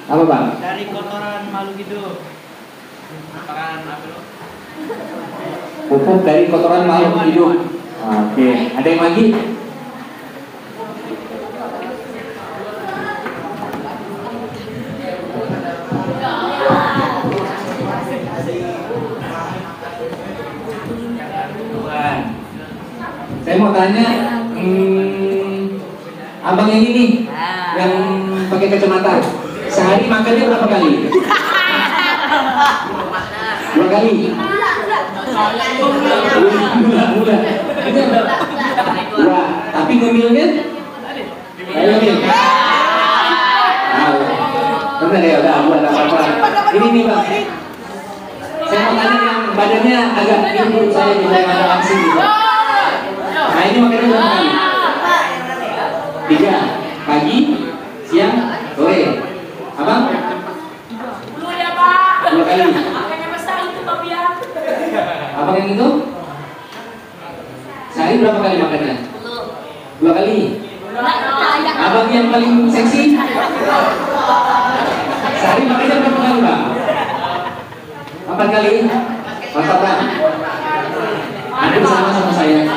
Apa Bang? Dari kotoran makhluk hidup. Kotoran apa lo? Pupuk dari kotoran makhluk hidup. Oke, ada yang lagi? Saya mau tanya, abang yang ini yang pakai kacamata, sehari makannya berapa kali? 2 kali. Bulan. Wah, tapi ngemilnya? Ngemil. Benar ya, udah buat apa-apa. Ini nih Bang. Saya mau tanya yang badannya agak ini menurut saya gitu, yang ada langsing gitu. Nah ini makannya berapa kali? 3 pagi, 2 kali. Abang yang paling seksi. Sehari makanya berapa kali bang? 4 kali. Mantap bang. Hampir sama saya.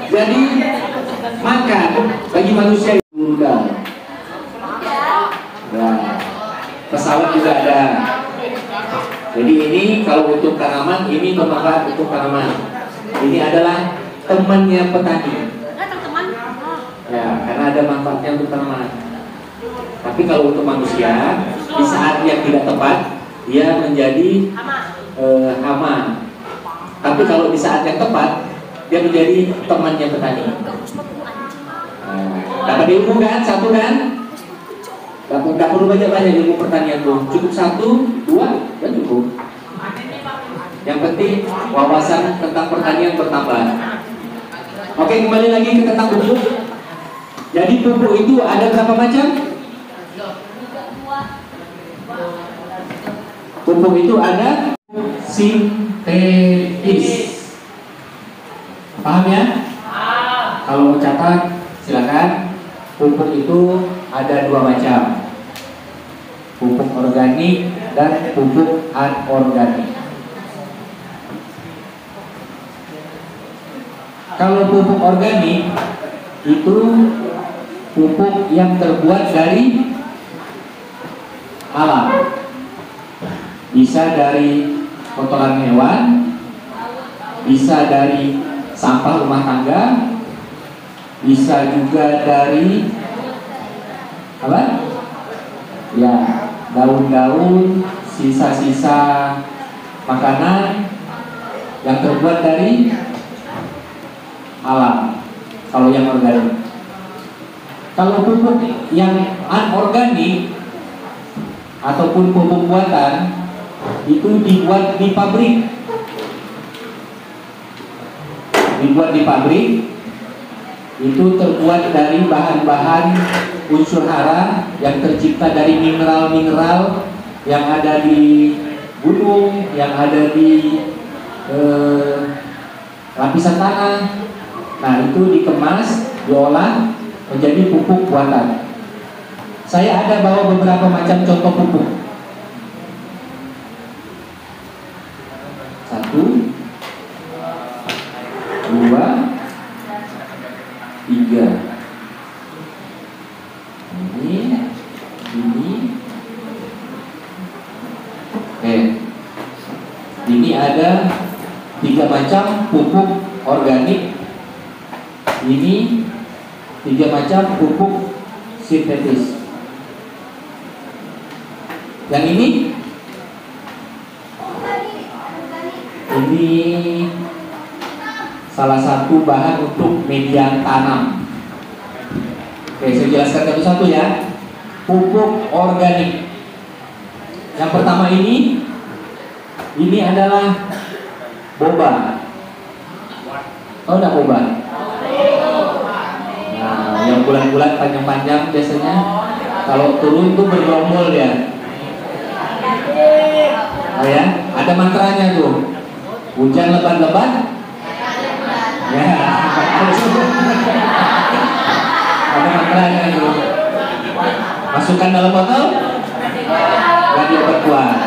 Jadi makan bagi manusia mudah. Nah, pesawat juga ada. Jadi ini kalau untuk tanaman, ini bermanfaat untuk tanaman. Ini adalah temannya petani. Ya, karena ada manfaatnya untuk tanaman. Tapi kalau untuk manusia, di saat yang tidak tepat, dia menjadi hama. Tapi kalau di saat yang tepat, dia menjadi temannya petani. Dapat ilmu kan? 1 kan? Gak perlu banyak-banyak ilmu pertanian tuh. Cukup 1, 2, dan cukup. Yang penting wawasan tentang pertanian bertambah. Oke, kembali lagi ke tentang pupuk. Jadi pupuk itu ada berapa macam? Pupuk itu ada sintetis. Paham ya? Kalau mau catat silakan. Pupuk itu ada 2 macam. Pupuk organik dan pupuk anorganik. Kalau pupuk organik itu pupuk yang terbuat dari alam. Bisa dari kotoran hewan, bisa dari sampah rumah tangga, bisa juga dari apa? Ya, daun-daun, sisa-sisa makanan yang terbuat dari alam. Kalau yang organik. Kalau pupuk yang anorganik ataupun pupuk buatan itu dibuat di pabrik. Dibuat di pabrik itu terbuat dari bahan-bahan unsur hara yang tercipta dari mineral-mineral yang ada di gunung, yang ada di lapisan tanah. Nah, itu dikemas, diolah menjadi pupuk buatan. Saya ada bawa beberapa macam contoh pupuk. 1, 2, 3. Ini. Oke. Ini ada 3 macam pupuk organik. Ini 3 macam pupuk sintetis. Yang ini salah satu bahan untuk media tanam. Oke, saya jelaskan satu-satu ya. Pupuk organik. Yang pertama ini adalah boba. Tahu enggak boba? Nah, yang bulat-bulat panjang-panjang biasanya. Kalau turun itu bergerombol ya. Oh ya, ada mantranya tuh. Hujan lebat-lebat. Ya, ada mantranya tuh. Masukkan dalam botol. Jadi obat kuat.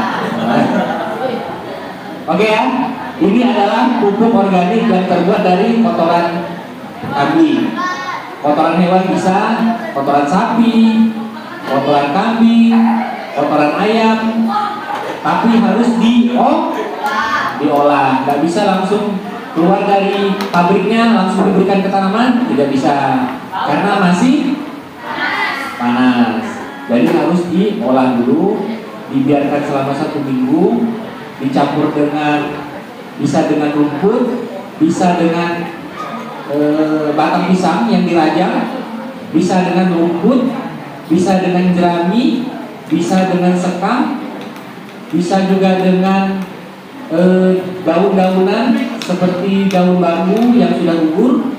Oke ya, ini adalah pupuk organik yang terbuat dari kotoran kambing. Kotoran hewan bisa, kotoran sapi, kotoran kambing, kotoran ayam, tapi harus diolah. Nggak bisa langsung keluar dari pabriknya langsung diberikan ke tanaman, tidak bisa, karena masih panas. Jadi harus diolah dulu, dibiarkan selama 1 minggu, dicampur bisa dengan rumput, bisa dengan batang pisang yang dirajang, bisa dengan rumput, bisa dengan jerami, bisa dengan sekam, bisa juga dengan daun-daunan seperti daun bambu yang sudah gugur,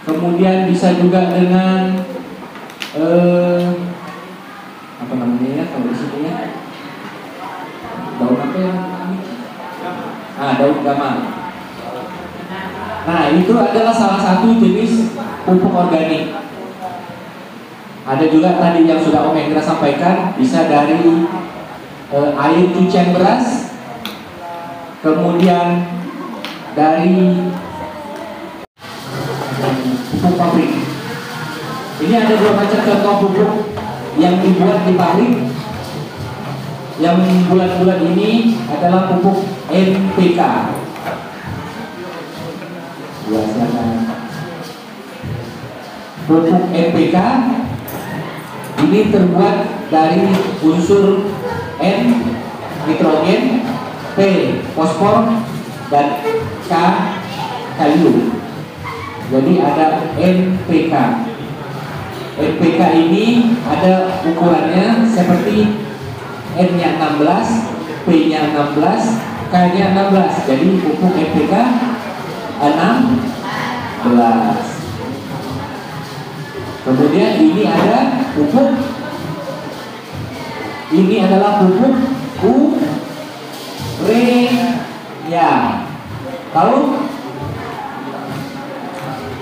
kemudian bisa juga dengan apa namanya ya kalau di sini ya, daun apa ya? Daun gamal. Nah, itu adalah salah satu jenis pupuk organik. Ada juga tadi yang sudah Om Hendra sampaikan, bisa dari air cucian beras, kemudian dari pupuk pabrik. Ini ada dua macam contoh pupuk yang dibuat di pabrik. Yang bulat-bulat ini adalah pupuk NPK. Pupuk NPK ini terbuat dari unsur N nitrogen, P fosfor, dan K kalium. Jadi ada NPK. NPK ini ada ukurannya seperti N-nya 16, P-nya 16, K-nya 16. Jadi pupuk NPK 16. Kemudian ini ada pupuk, ini adalah pupuk urea. Tahu?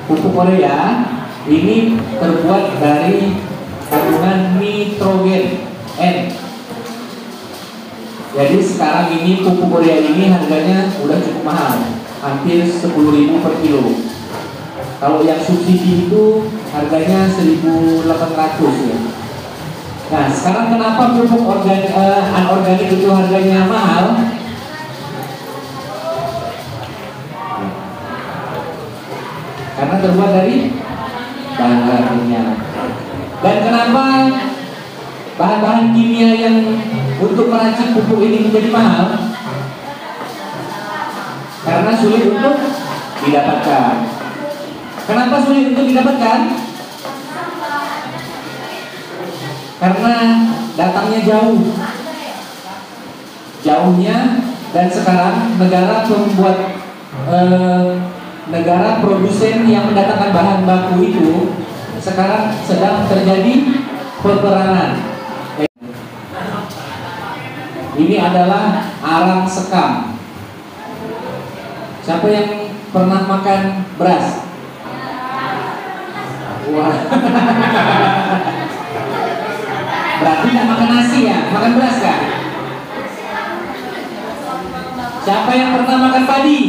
Pupuk urea ini terbuat dari kandungan nitrogen N. Jadi sekarang ini pupuk urea ini harganya udah cukup mahal, hampir 10.000 per kilo. Kalau yang subsidi itu harganya 1.800 ya. Nah, sekarang kenapa pupuk anorganik itu harganya mahal? Karena terbuat dari bahan-bahan kimia. Dan kenapa bahan-bahan kimia yang untuk meracik pupuk ini menjadi mahal? Karena sulit untuk didapatkan. Kenapa sulit untuk didapatkan? Karena datangnya jauh. Jauhnya, dan sekarang negara pembuat negara produsen yang mendatangkan bahan baku itu sekarang sedang terjadi peperangan. Ini adalah arang sekam. Siapa yang pernah makan beras? Wah. Berarti tidak makan nasi ya? Makan beras kan? Siapa yang pernah makan padi?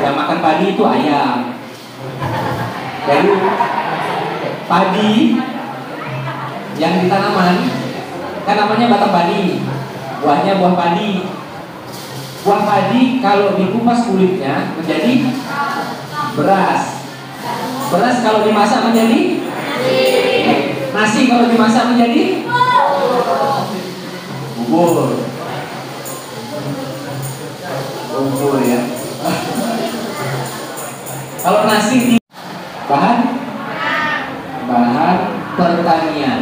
Yang makan padi itu ayam. Jadi padi yang di tanaman kan namanya batang padi, buahnya buah padi. Buah padi kalau dikupas kulitnya menjadi beras. Beras kalau dimasak menjadi nasi, kalau dimasak menjadi bubur. Bubur ya. Kalau nasi di bahan pertanian,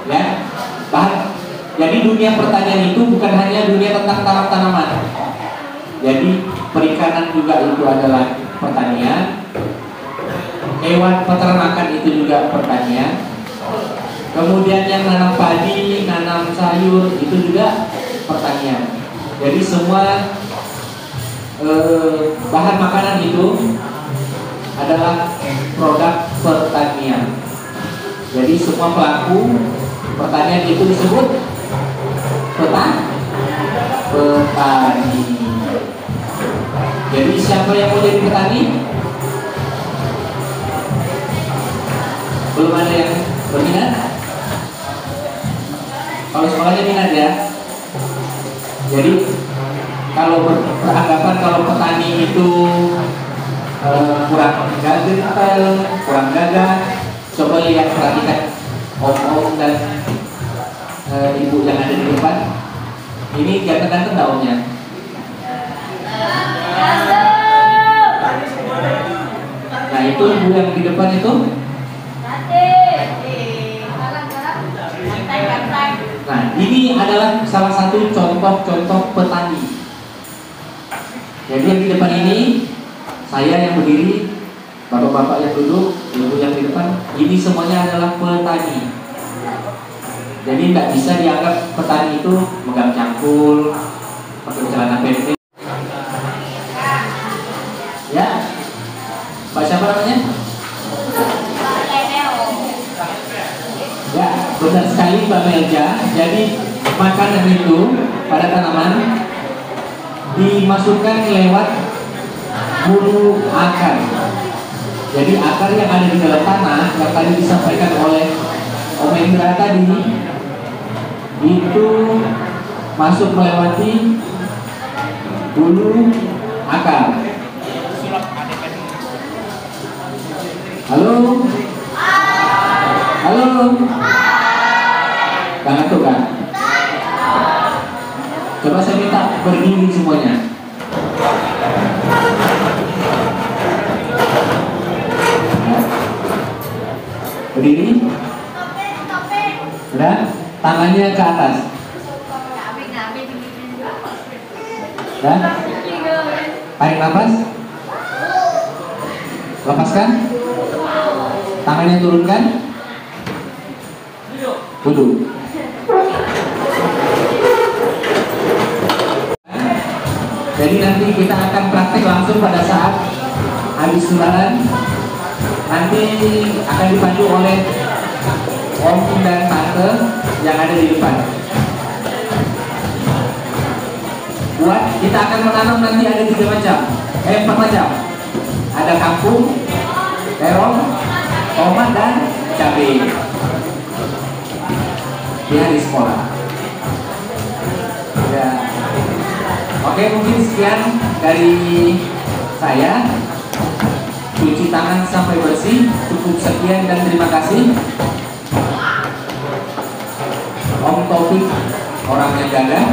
ya, bahan. Jadi dunia pertanian itu bukan hanya dunia tentang tanam tanaman. Jadi perikanan juga itu adalah pertanian. Hewan peternakan itu juga pertanian. Kemudian yang nanam padi, nanam sayur itu juga pertanian. Jadi semua bahan makanan itu adalah produk pertanian. Jadi semua pelaku pertanian itu disebut petani. Jadi siapa yang mau jadi petani? Belum ada yang berminat? Kalau sekolahnya minat ya. Jadi kalau beranggapan kalau petani itu kurang gagal, kurang gagah, coba lihat, perhatikan om-om dan ibu yang ada di depan. Ini ganteng-ganteng gak omnya? Nah itu ibu yang di depan itu. Nah ini adalah salah satu contoh-contoh petani. Jadi yang di depan ini, saya yang berdiri, bapak-bapak yang duduk, ibu yang di depan, ini semuanya adalah petani. Jadi nggak bisa dianggap petani itu megang cangkul, pakai celana pendek. Ya, Pak siapa namanya? Ya, benar sekali Mbak Melja. Jadi makanan itu pada tanaman dimasukkan lewat bulu akar. Jadi akar yang ada di dalam tanah yang tadi disampaikan oleh Om Indra tadi itu masuk melewati bulu akar. Halo? Halo? Jangan tuh kan? Coba saya minta berdiri semuanya. Berdiri. Udah, tangannya ke atas. Udah. Tarik nafas. Lepaskan. Tangannya turunkan. Duduk. Jadi nanti kita akan praktek langsung pada saat habis jualan. Nanti akan dipandu oleh Om dan Tante yang ada di depan. Buat kita akan menanam nanti ada 4 macam. Ada kangkung, terong, tomat dan cabai. Di hari sekolah. Ya. Oke, mungkin sekian dari saya. Cuci tangan sampai bersih. Cukup sekian dan terima kasih. Om Taufik orangnya gagah.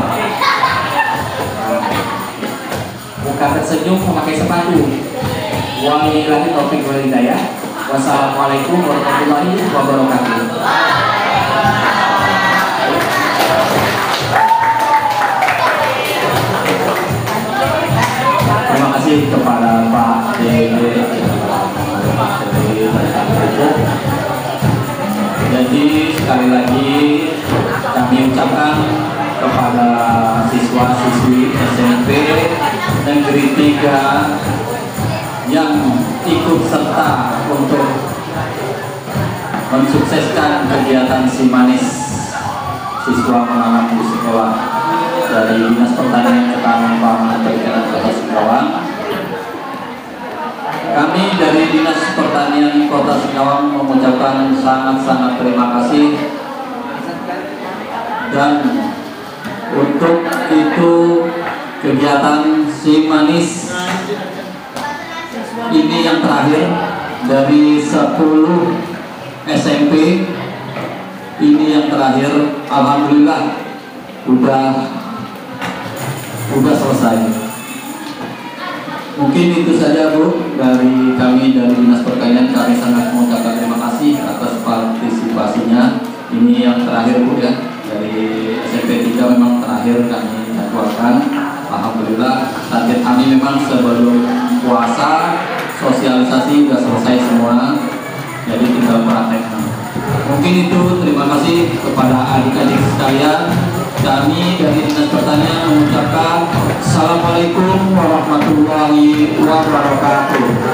Muka tersenyum memakai sepatu. Wabillahi taufiq wal hidayah. Wassalamualaikum warahmatullahi wabarakatuh. Terima kasih kepada Pak Jadi sekali lagi kami ucapkan kepada siswa-siswi SMP Negeri 3 yang ikut serta untuk mensukseskan kegiatan si manis siswa menanam di sekolah dari Dinas Pertanian Ketahanan Pangan Perikanan Kota Singkawang. Kami dari Dinas Pertanian Kota Singkawang mengucapkan sangat-sangat terima kasih, dan untuk itu kegiatan si manis ini yang terakhir dari 10 SMP ini yang terakhir. Alhamdulillah udah selesai. Mungkin itu saja Bu dari kami dari Dinas Pertanian. Kami sangat mengucapkan terima kasih atas partisipasinya. Ini yang terakhir Bu ya, dari SMP 3 memang terakhir kami jadwalkan. Alhamdulillah target kami memang sebelum puasa sosialisasi sudah selesai semua, jadi tinggal praktek. Mungkin itu, terima kasih kepada adik-adik sekalian. Kami dari Dinas Pertanian mengucapkan Assalamualaikum warahmatullahi wabarakatuh.